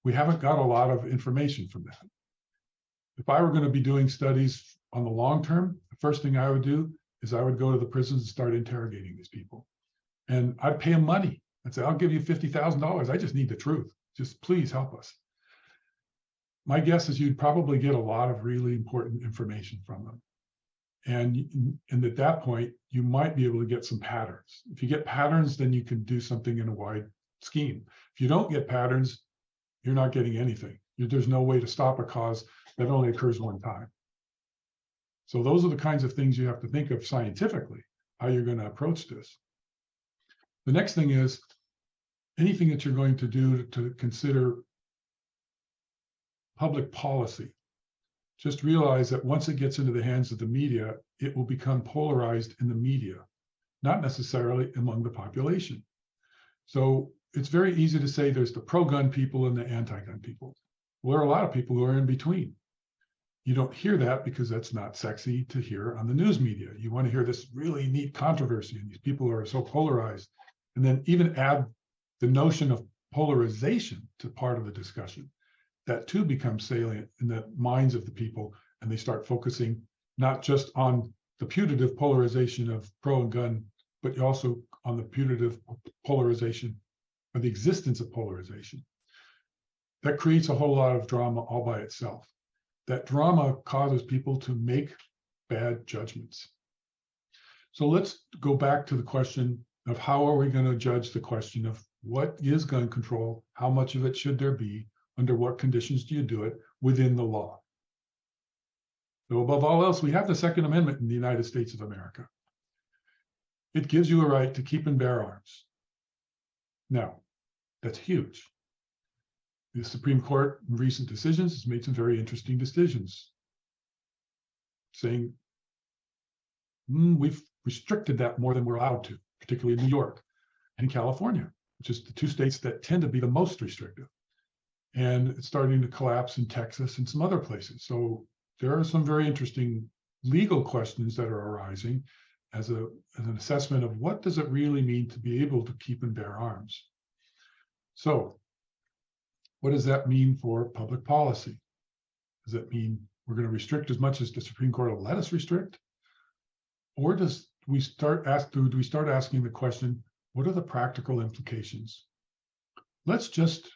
We haven't got a lot of information from that. If I were going to be doing studies on the long term, the first thing I would do is I would go to the prisons and start interrogating these people. And I'd pay them money. I'd say, I'll give you $50,000. I just need the truth. Just please help us. My guess is you'd probably get a lot of really important information from them. And at that point, you might be able to get some patterns. If you get patterns, then you can do something in a wide scheme. If you don't get patterns, you're not getting anything. There's no way to stop a cause that only occurs one time. So those are the kinds of things you have to think of scientifically, how you're going to approach this. The next thing is anything that you're going to do to consider public policy. Just realize that once it gets into the hands of the media, it will become polarized in the media, not necessarily among the population. So it's very easy to say there's the pro-gun people and the anti-gun people. Well, there are a lot of people who are in between. You don't hear that because that's not sexy to hear on the news media. You want to hear this really neat controversy, and these people are so polarized. And then even add the notion of polarization to part of the discussion. That too becomes salient in the minds of the people, and they start focusing not just on the putative polarization of pro and gun, but also on the putative polarization or the existence of polarization. That creates a whole lot of drama all by itself. That drama causes people to make bad judgments. So let's go back to the question of how are we going to judge the question of what is gun control, how much of it should there be, under what conditions do you do it within the law. So above all else, we have the Second Amendment in the United States of America. It gives you a right to keep and bear arms. Now, that's huge. The Supreme Court in recent decisions has made some very interesting decisions, saying, we've restricted that more than we're allowed to, particularly in New York and California, which is the two states that tend to be the most restrictive. And it's starting to collapse in Texas and some other places. So there are some very interesting legal questions that are arising as an assessment of what does it really mean to be able to keep and bear arms. So what does that mean for public policy? Does that mean we're going to restrict as much as the Supreme Court will let us restrict? Or do we start asking the question, what are the practical implications? Let's just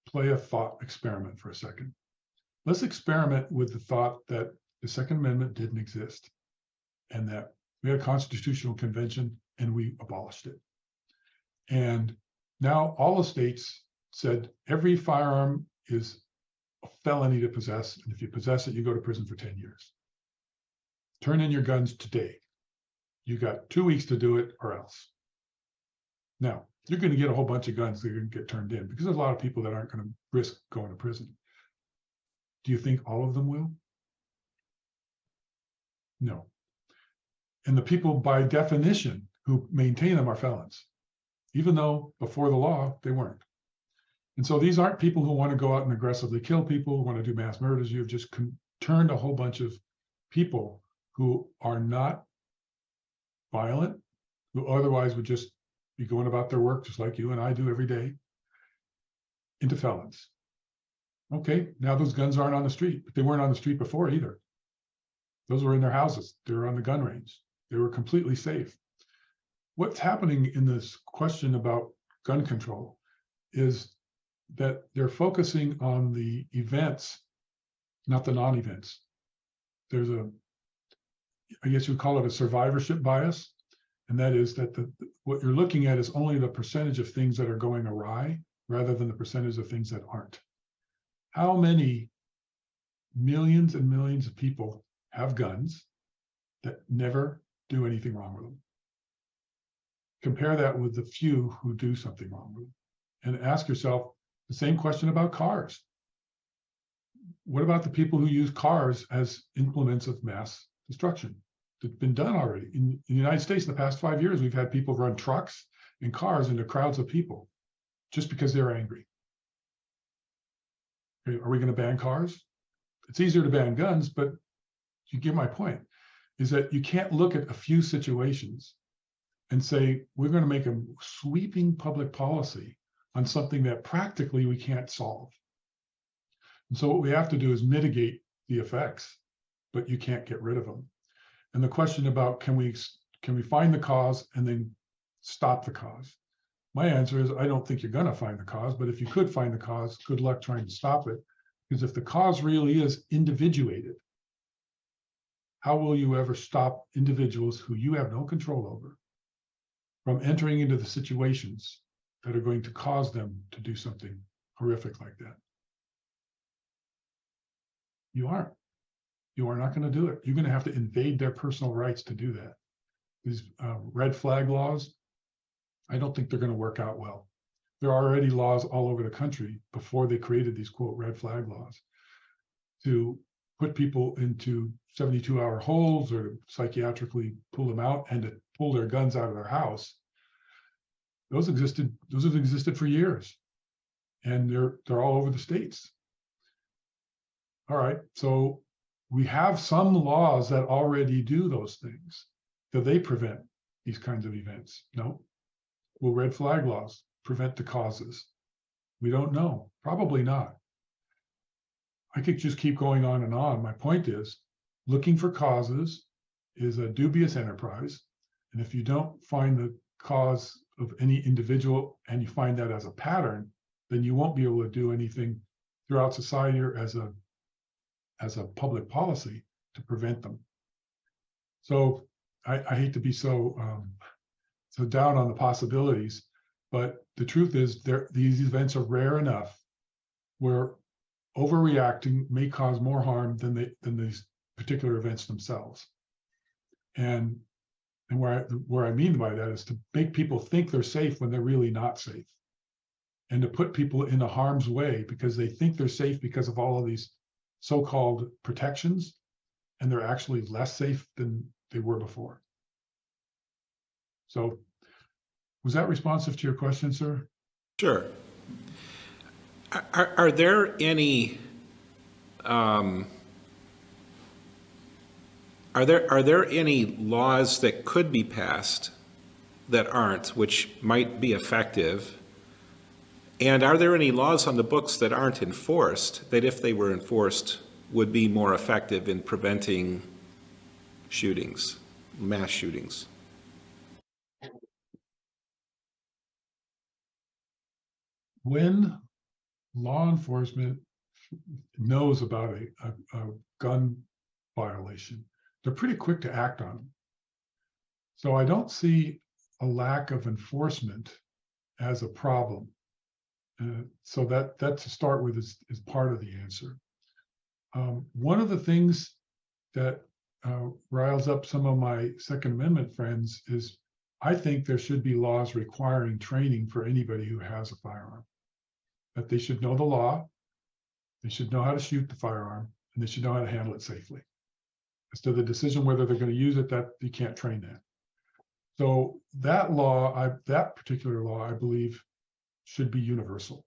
play a thought experiment for a second. Let's experiment with the thought that the Second Amendment didn't exist and that we had a constitutional convention and we abolished it. And now all the states said every firearm is a felony to possess, and if you possess it, you go to prison for 10 years. Turn in your guns today. You got 2 weeks to do it or else. Now, you're going to get a whole bunch of guns that are going to get turned in because there's a lot of people that aren't going to risk going to prison. Do you think all of them will? No. And the people by definition who maintain them are felons, even though before the law, they weren't. And so these aren't people who want to go out and aggressively kill people, who want to do mass murders. You've just turned a whole bunch of people who are not violent, who otherwise would just be going about their work just like you and I do every day, into felons. Okay, now those guns aren't on the street, but they weren't on the street before either. Those were in their houses. They were on the gun range. They were completely safe. What's happening in this question about gun control is that they're focusing on the events, not the non-events. There's I guess you would call it a survivorship bias. And that is that what you're looking at is only the percentage of things that are going awry rather than the percentage of things that aren't. How many millions and millions of people have guns that never do anything wrong with them? Compare that with the few who do something wrong with them. And ask yourself the same question about cars. What about the people who use cars as implements of mass destruction? It's been done already. In the United States, in the past 5 years, we've had people run trucks and cars into crowds of people just because they're angry. Okay, are we going to ban cars? It's easier to ban guns, but you get my point, is that you can't look at a few situations and say, we're going to make a sweeping public policy on something that practically we can't solve. And so what we have to do is mitigate the effects, but you can't get rid of them. And the question about can we find the cause and then stop the cause? My answer is I don't think you're going to find the cause, but if you could find the cause, good luck trying to stop it. Because if the cause really is individuated, how will you ever stop individuals who you have no control over from entering into the situations that are going to cause them to do something horrific like that? You aren't. You are not going to do it. You're going to have to invade their personal rights to do that. These red flag laws, I don't think they're going to work out well. There are already laws all over the country before they created these, quote, red flag laws to put people into 72-hour holds or psychiatrically pull them out and to pull their guns out of their house. Those have existed for years, and they're all over the states. All right, so we have some laws that already do those things. Do they prevent these kinds of events? No. Will red flag laws prevent the causes? We don't know. Probably not. I could just keep going on and on. My point is, looking for causes is a dubious enterprise. And if you don't find the cause of any individual and you find that as a pattern, then you won't be able to do anything throughout society or as a public policy to prevent them. So I hate to be so down on the possibilities, but the truth is these events are rare enough where overreacting may cause more harm than these particular events themselves. And where I mean by that is to make people think they're safe when they're really not safe, and to put people in harm's way because they think they're safe because of all of these so-called protections, and they're actually less safe than they were before. So, was that responsive to your question, sir? Sure. Are there any are there any laws that could be passed that aren't, which might be effective? And are there any laws on the books that aren't enforced that, if they were enforced, would be more effective in preventing shootings, mass shootings? When law enforcement knows about a gun violation, they're pretty quick to act on them. So I don't see a lack of enforcement as a problem. So that to start with is part of the answer. One of the things that riles up some of my Second Amendment friends is I think there should be laws requiring training for anybody who has a firearm. That they should know the law, they should know how to shoot the firearm, and they should know how to handle it safely. As to the decision whether they're going to use it, that you can't train that. So that particular law, I believe, should be universal.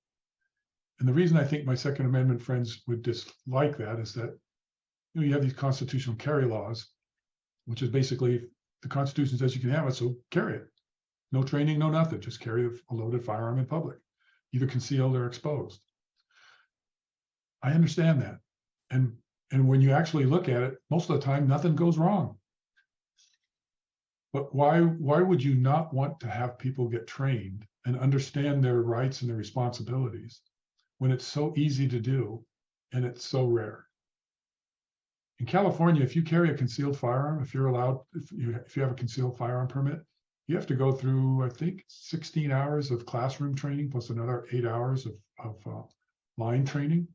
And the reason I think my Second Amendment friends would dislike that is that you have these constitutional carry laws, which is basically the Constitution says you can have it, so carry it. No training, no nothing, just carry a loaded firearm in public, either concealed or exposed. I understand that. And when you actually look at it, most of the time, nothing goes wrong. But why would you not want to have people get trained and understand their rights and their responsibilities when it's so easy to do and it's so rare? In California, if you carry a concealed firearm, if you're allowed, if you have a concealed firearm permit, you have to go through, I think, 16 hours of classroom training plus another 8 hours of line training.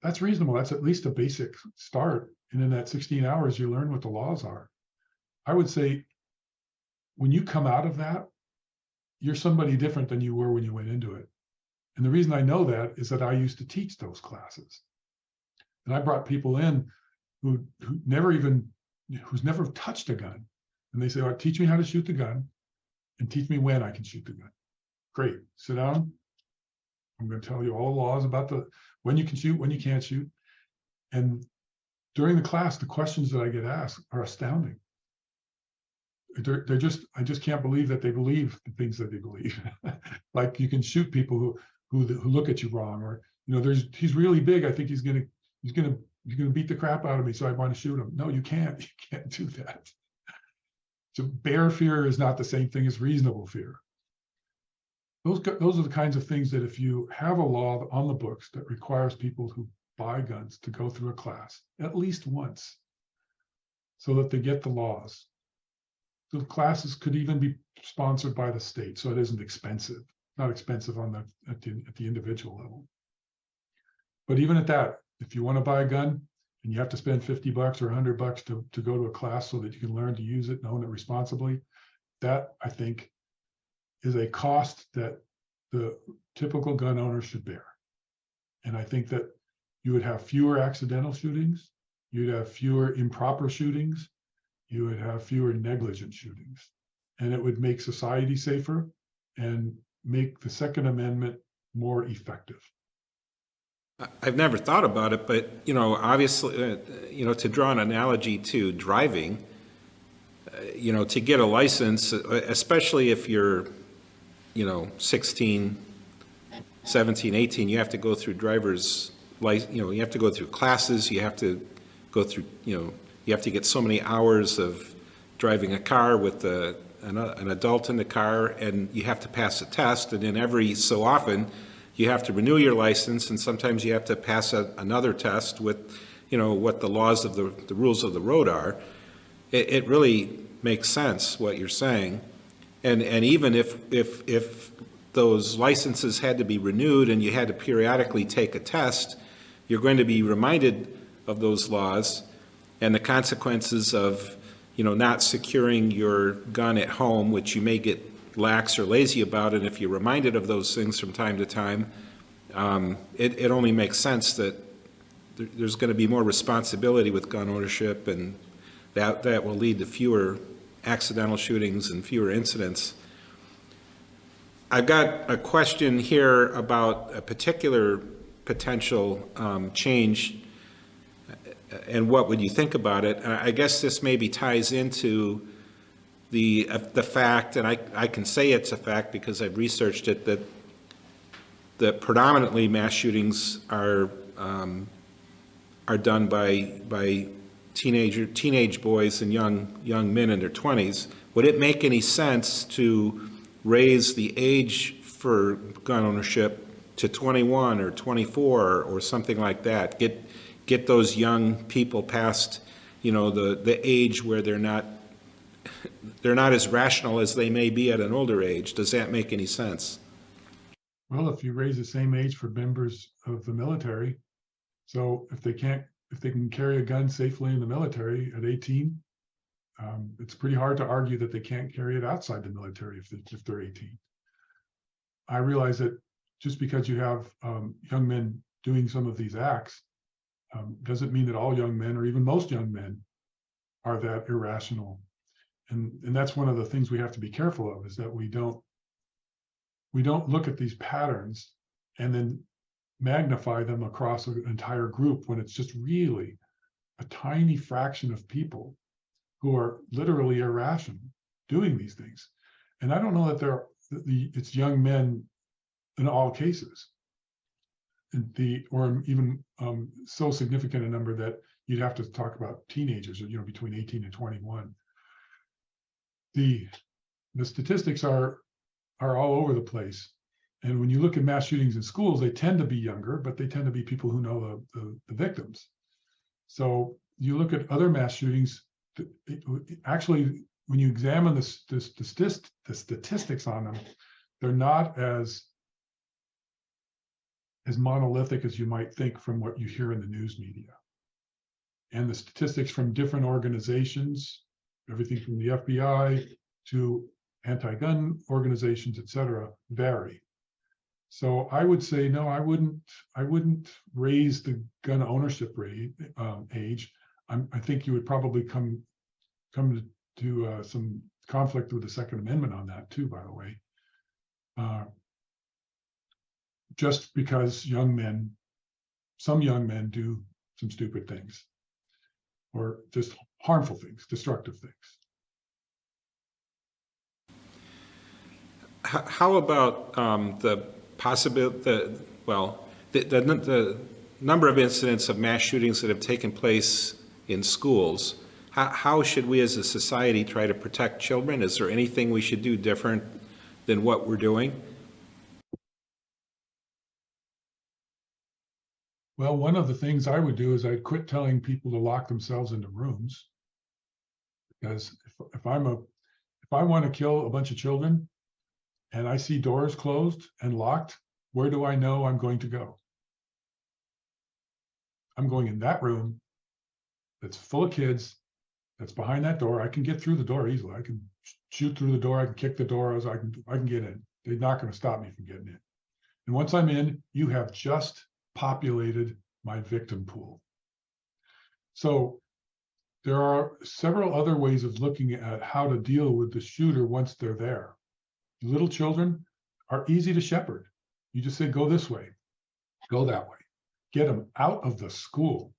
That's reasonable. That's at least a basic start. And in that 16 hours, you learn what the laws are. I would say when you come out of that, you're somebody different than you were when you went into it. And the reason I know that is that I used to teach those classes. And I brought people in who's never touched a gun. And they say, "All right, teach me how to shoot the gun and teach me when I can shoot the gun." Great, sit down. I'm going to tell you all the laws about when you can shoot, when you can't shoot. And during the class, the questions that I get asked are astounding. I just can't believe that they believe the things that they believe. Like you can shoot people who look at you wrong, or he's really big. I think he's gonna beat the crap out of me, so I want to shoot him. No, you can't. You can't do that. So bare fear is not the same thing as reasonable fear. Those are the kinds of things that if you have a law on the books that requires people who buy guns to go through a class at least once so that they get the laws. The classes could even be sponsored by the state, so it isn't expensive. Not expensive at the individual level. But even at that, if you want to buy a gun and you have to spend $50 or $100 to go to a class so that you can learn to use it and own it responsibly, that I think is a cost that the typical gun owner should bear. And I think that you would have fewer accidental shootings, you'd have fewer improper shootings, you would have fewer negligent shootings, and it would make society safer and make the Second Amendment more effective. I've never thought about it, but, obviously, to draw an analogy to driving, to get a license, especially if you're, 16, 17, 18, you have to go through you have to go through classes, you have to go through, you have to get so many hours of driving a car with an adult in the car, and you have to pass a test, and then every so often, you have to renew your license, and sometimes you have to pass another test with, what the laws of the rules of the road are. It really makes sense what you're saying. And even if those licenses had to be renewed and you had to periodically take a test, you're going to be reminded of those laws and the consequences of, not securing your gun at home, which you may get lax or lazy about. And if you're reminded of those things from time to time, it only makes sense that there's going to be more responsibility with gun ownership, and that will lead to fewer accidental shootings and fewer incidents. I've got a question here about a particular potential change, and what would you think about it? I guess this maybe ties into the fact, and I can say it's a fact because I've researched it, that predominantly mass shootings are done by teenage boys and young men in their 20s. Would it make any sense to raise the age for gun ownership to 21 or 24 or something like that? Get those young people past, the age where they're not as rational as they may be at an older age. Does that make any sense? Well, if you raise the same age for members of the military, so if they can carry a gun safely in the military at 18, it's pretty hard to argue that they can't carry it outside the military if they're 18. I realize that just because you have young men doing some of these acts doesn't mean that all young men, or even most young men, are that irrational. And that's one of the things we have to be careful of, is that we don't look at these patterns and then magnify them across an entire group when it's just really a tiny fraction of people who are literally irrational doing these things. And I don't know that it's young men in all cases, or even so significant a number that you'd have to talk about teenagers, between 18 and 21. The statistics are all over the place. And when you look at mass shootings in schools, they tend to be younger, but they tend to be people who know the victims. So you look at other mass shootings, actually, when you examine the statistics on them, they're not as monolithic as you might think from what you hear in the news media. And the statistics from different organizations, everything from the FBI to anti-gun organizations, et cetera, vary. So I would say, no, I wouldn't raise the gun ownership age. I think you would probably come to some conflict with the Second Amendment on that too, by the way. Just because some young men do some stupid things, or just harmful things, destructive things. How about the number of incidents of mass shootings that have taken place in schools? How should we as a society try to protect children? Is there anything we should do different than what we're doing? Well, one of the things I would do is I'd quit telling people to lock themselves into rooms. Because if I want to kill a bunch of children and I see doors closed and locked, where do I know I'm going to go? I'm going in that room that's full of kids, that's behind that door. I can get through the door easily. I can shoot through the door. I can kick the door. I can get in. They're not going to stop me from getting in. And once I'm in, you have just populated my victim pool. So there are several other ways of looking at how to deal with the shooter once they're there. Little children are easy to shepherd. You just say, go this way, go that way. get them out of the school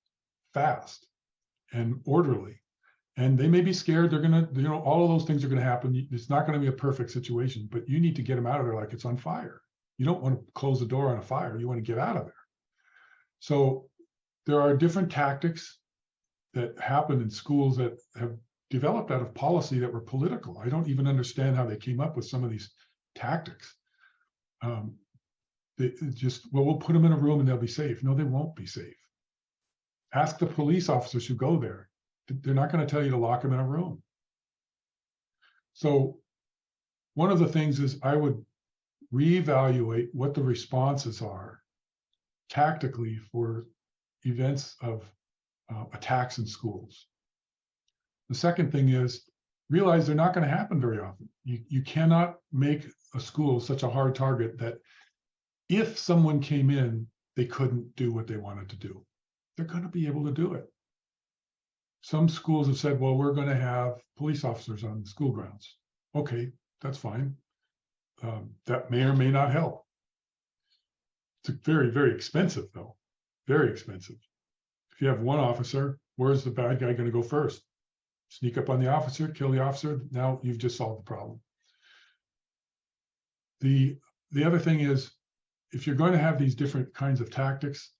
fast and orderly. And they may be scared. They're going to, all of those things are going to happen. It's not going to be a perfect situation, but you need to get them out of there like it's on fire. You don't want to close the door on a fire. You want to get out of there. So there are different tactics that happen in schools that have developed out of policy that were political. I don't even understand how they came up with some of these tactics. They just, well, we'll put them in a room and they'll be safe. No, they won't be safe. Ask the police officers who go there. They're not going to tell you to lock them in a room. So one of the things is I would reevaluate what the responses are tactically for events of attacks in schools. The second thing is realize they're not going to happen very often. You cannot make a school such a hard target that if someone came in, they couldn't do what they wanted to do. They're going to be able to do it. Some schools have said, well, we're going to have police officers on the school grounds. Okay, that's fine. That may or may not help. It's very, very expensive, though. Very expensive. If you have one officer, where's the bad guy going to go first? Sneak up on the officer, kill the officer. Now you've just solved the problem. The other thing is, if you're going to have these different kinds of tactics,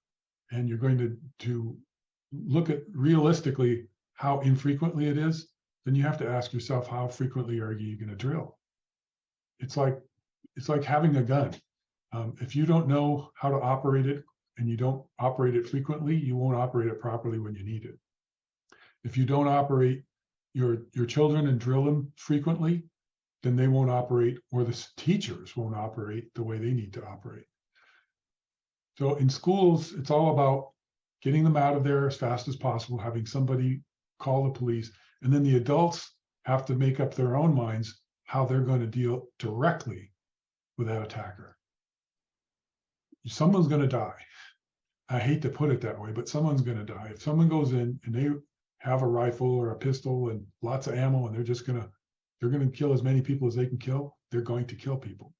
and you're going to look at realistically how infrequently it is, then you have to ask yourself, how frequently are you going to drill? It's like having a gun. If you don't know how to operate it and you don't operate it frequently, you won't operate it properly when you need it. If you don't operate your children and drill them frequently, then they won't operate, or the teachers won't operate the way they need to operate. So in schools, it's all about getting them out of there as fast as possible, having somebody call the police, and then the adults have to make up their own minds how they're going to deal directly with that attacker. Someone's going to die. I hate to put it that way, but someone's going to die. If someone goes in and they have a rifle or a pistol and lots of ammo, and they're going to kill as many people as they can kill, they're going to kill people.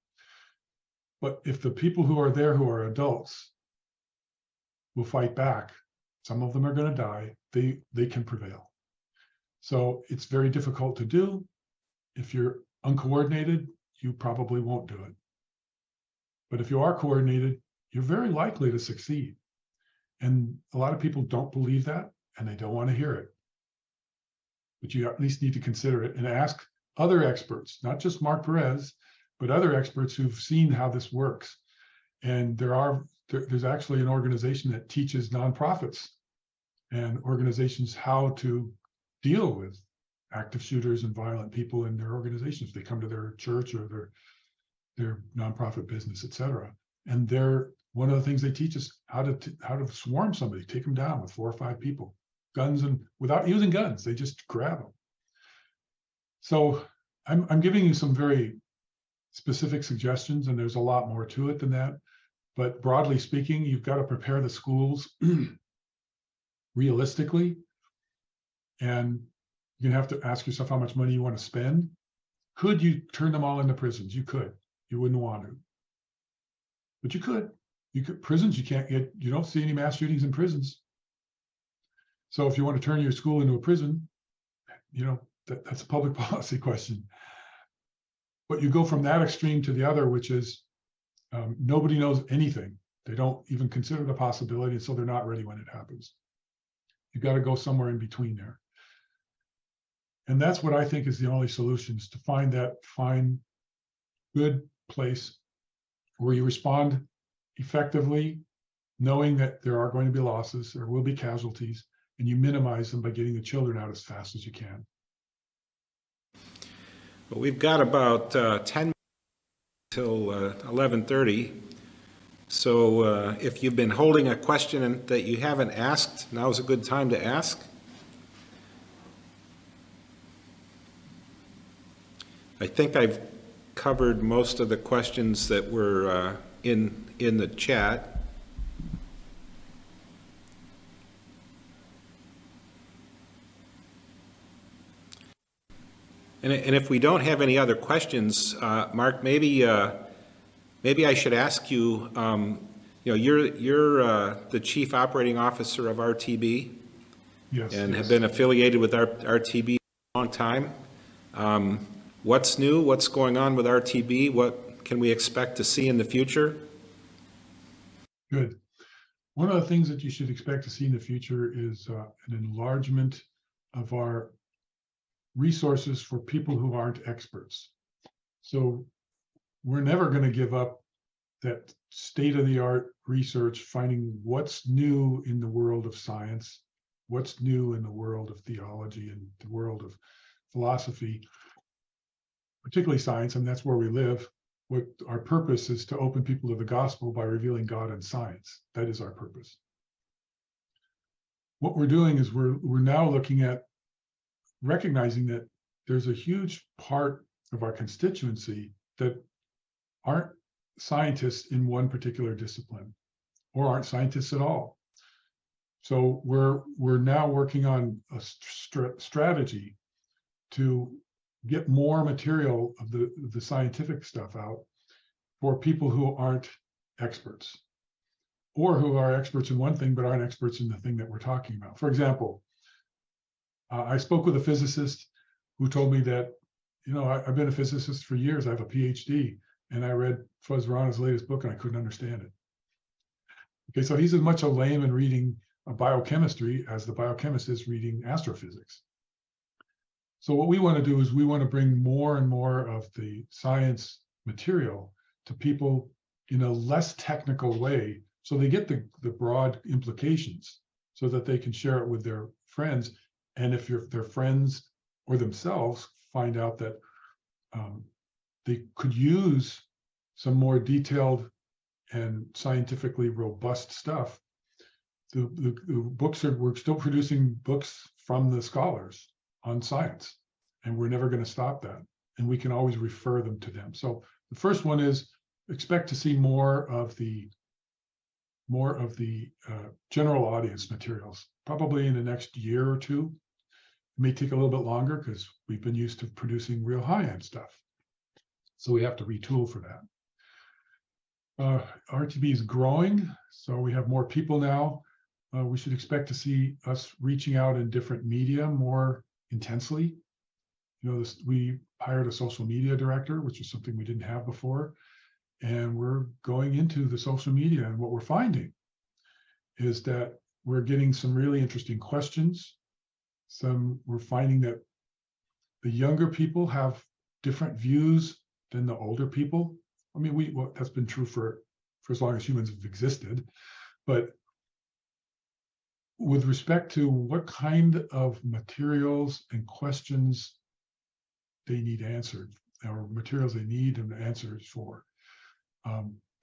But if the people who are there who are adults will fight back, some of them are going to die, they can prevail. So it's very difficult to do. If you're uncoordinated, you probably won't do it. But if you are coordinated, you're very likely to succeed. And a lot of people don't believe that, and they don't want to hear it. But you at least need to consider it and ask other experts, not just Mark Perez, but other experts who've seen how this works. And there's actually an organization that teaches nonprofits and organizations how to deal with active shooters and violent people in their organizations. They come to their church or their nonprofit business, et cetera. And one of the things they teach is how to swarm somebody, take them down with 4 or 5 people, guns, and without using guns, they just grab them. So I'm giving you some very specific suggestions, and there's a lot more to it than that. But broadly speaking, you've got to prepare the schools realistically, and you're gonna have to ask yourself how much money you want to spend. Could you turn them all into prisons? You could. You wouldn't want to, but you could. Prisons, you don't see any mass shootings in prisons. So if you want to turn your school into a prison, that's a public policy question. But you go from that extreme to the other, which is nobody knows anything. They don't even consider the possibility, so they're not ready when it happens. You got to go somewhere in between there. And that's what I think is the only solution, is to find that fine, good place where you respond effectively, knowing that there are going to be losses, there will be casualties, and you minimize them by getting the children out as fast as you can. Well, we've got about 10 till 11:30. So if you've been holding a question that you haven't asked, now's a good time to ask. I think I've covered most of the questions that were in the chat. And if we don't have any other questions, Mark, maybe I should ask you, you're the chief operating officer of RTB Yes. and have yes. been affiliated with RTB for a long time. What's new? What's going on with RTB? What can we expect to see in the future? Good. One of the things that you should expect to see in the future is an enlargement of our resources for people who aren't experts. So we're never going to give up that state-of-the-art research, finding what's new in the world of science, what's new in the world of theology and the world of philosophy, particularly science, and that's where we live. What our purpose is to open people to the gospel by revealing God and science. That is our purpose. What we're doing is we're now looking at recognizing that there's a huge part of our constituency that aren't scientists in one particular discipline or aren't scientists at all. So we're now working on a strategy to get more material of the scientific stuff out for people who aren't experts or who are experts in one thing but aren't experts in the thing that we're talking about. For example, I spoke with a physicist who told me that, I've been a physicist for years. I have a PhD, and I read Fuzz-Rana's latest book and I couldn't understand it. Okay, so he's as much a layman reading biochemistry as the biochemist is reading astrophysics. So what we want to do is we want to bring more and more of the science material to people in a less technical way, so they get the broad implications, so that they can share it with their friends. And if their friends or themselves find out that they could use some more detailed and scientifically robust stuff, the books we're still producing books from the scholars on science, and we're never going to stop that. And we can always refer them to them. So the first one is expect to see more of the general audience materials, probably in the next year or two. It may take a little bit longer because we've been used to producing real high-end stuff. So we have to retool for that. RTB is growing, so we have more people now. We should expect to see us reaching out in different media more intensely. We hired a social media director, which is something we didn't have before. And we're going into the social media, and what we're finding is that we're getting some really interesting questions. We're finding that the younger people have different views than the older people. I mean, that's been true for as long as humans have existed. But with respect to what kind of materials and questions they need answered, or materials they need and answers for,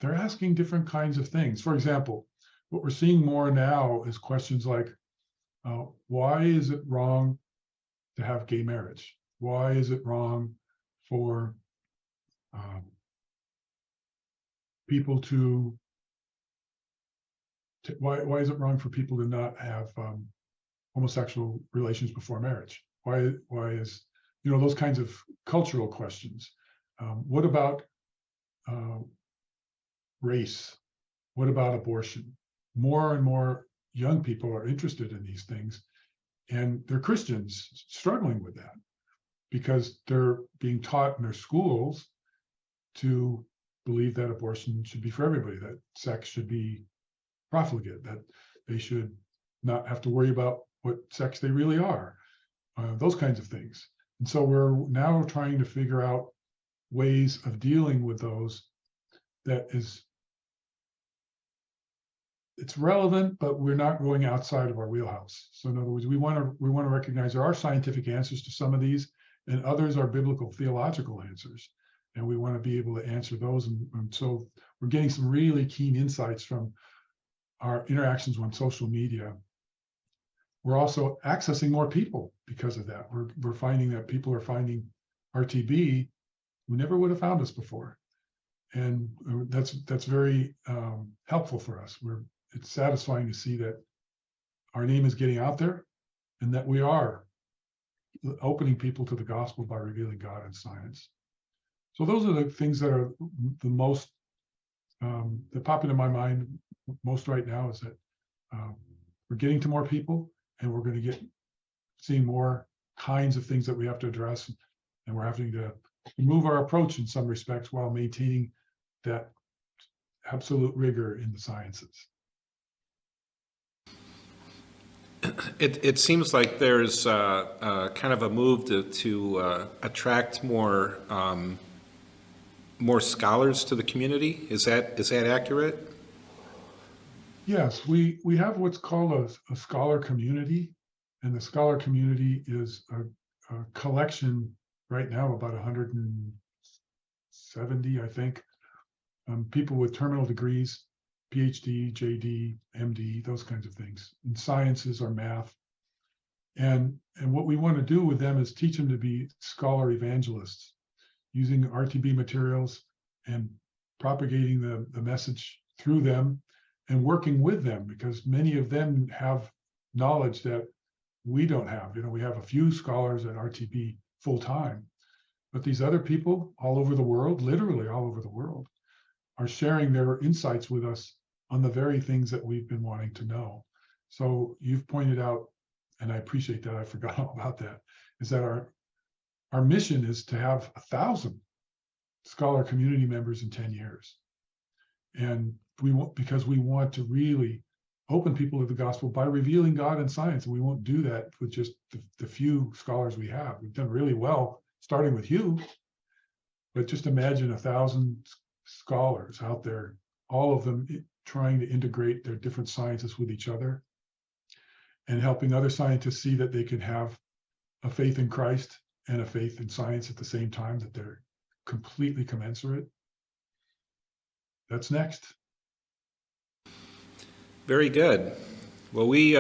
they're asking different kinds of things. For example, what we're seeing more now is questions like, why is it wrong to have gay marriage? Why is it wrong for people why is it wrong for people to not have homosexual relations before marriage? Why is, those kinds of cultural questions. What about race? What about abortion? More and more young people are interested in these things, and they're Christians struggling with that because they're being taught in their schools to believe that abortion should be for everybody, that sex should be profligate, that they should not have to worry about what sex they really are, those kinds of things. And so we're now trying to figure out ways of dealing with those it's relevant, but we're not going outside of our wheelhouse. So in other words, we want to recognize there are scientific answers to some of these, and others are biblical theological answers. And we want to be able to answer those. And so we're getting some really keen insights from our interactions on social media. We're also accessing more people because of that. We're finding that people are finding RTB who never would have found us before. And that's very helpful for us. It's satisfying to see that our name is getting out there and that we are opening people to the gospel by revealing God and science. So those are the things that are the most that pop into my mind most right now is that we're getting to more people, and we're going to seeing more kinds of things that we have to address, and we're having to move our approach in some respects while maintaining that absolute rigor in the sciences. It seems like there's kind of a move to attract more scholars to the community. Is that accurate? Yes, we have what's called a scholar community, and the scholar community is a collection right now, about 170, I think, people with terminal degrees, PhD, JD, MD, those kinds of things, in sciences or math. And what we want to do with them is teach them to be scholar evangelists, using RTB materials and propagating the message through them and working with them, because many of them have knowledge that we don't have. We have a few scholars at RTB full time, but these other people all over the world, literally all over the world, are sharing their insights with us on the very things that we've been wanting to know. So you've pointed out, and I appreciate that, I forgot all about that, is that our mission is to have 1,000 scholar community members in 10 years. And because we want to really open people to the gospel by revealing God in science. And we won't do that with just the few scholars we have. We've done really well starting with Hugh, but just imagine 1,000 scholars out there, all of them trying to integrate their different sciences with each other and helping other scientists see that they can have a faith in Christ and a faith in science at the same time, that they're completely commensurate. That's next. Very good. Well, we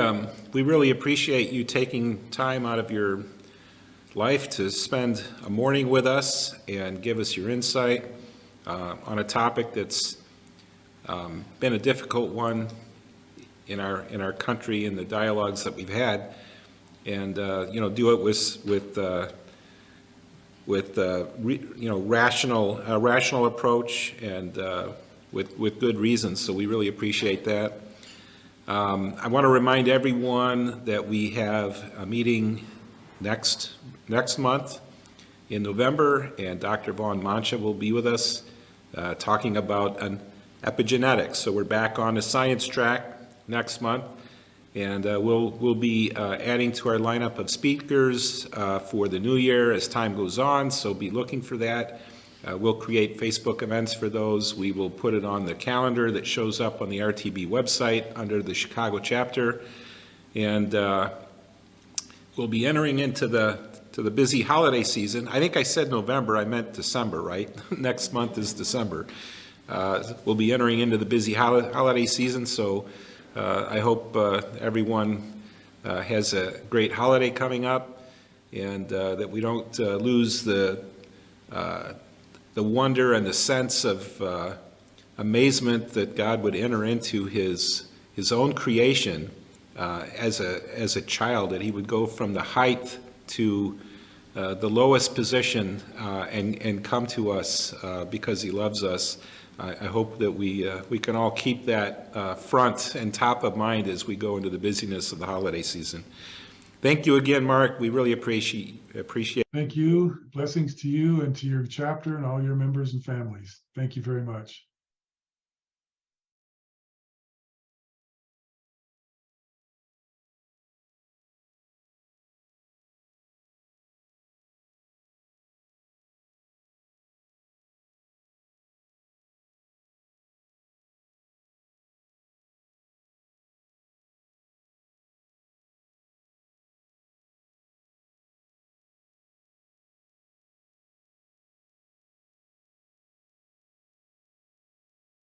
really appreciate you taking time out of your life to spend a morning with us and give us your insight on a topic that's been a difficult one in our country and the dialogues that we've had, and do it with rational approach and with good reasons. So we really appreciate that. I want to remind everyone that we have a meeting next month in November, and Dr. Vaughn Mancha will be with us talking about epigenetics. So we're back on the science track next month, and we'll be adding to our lineup of speakers for the new year as time goes on, so be looking for that. We'll create Facebook events for those. We will put it on the calendar that shows up on the RTB website under the Chicago chapter, and we'll be entering into the busy holiday season. I think I said November, I meant December, right? Next month is December. We'll be entering into the busy holiday season, so I hope everyone has a great holiday coming up, and that we don't lose the wonder and the sense of amazement that God would enter into his own creation as a child, that he would go from the height to the lowest position and come to us because he loves us. I hope that we can all keep that front and top of mind as we go into the busyness of the holiday season. Thank you again, Mark. We really appreciate it. Thank you. Blessings to you and to your chapter and all your members and families. Thank you very much.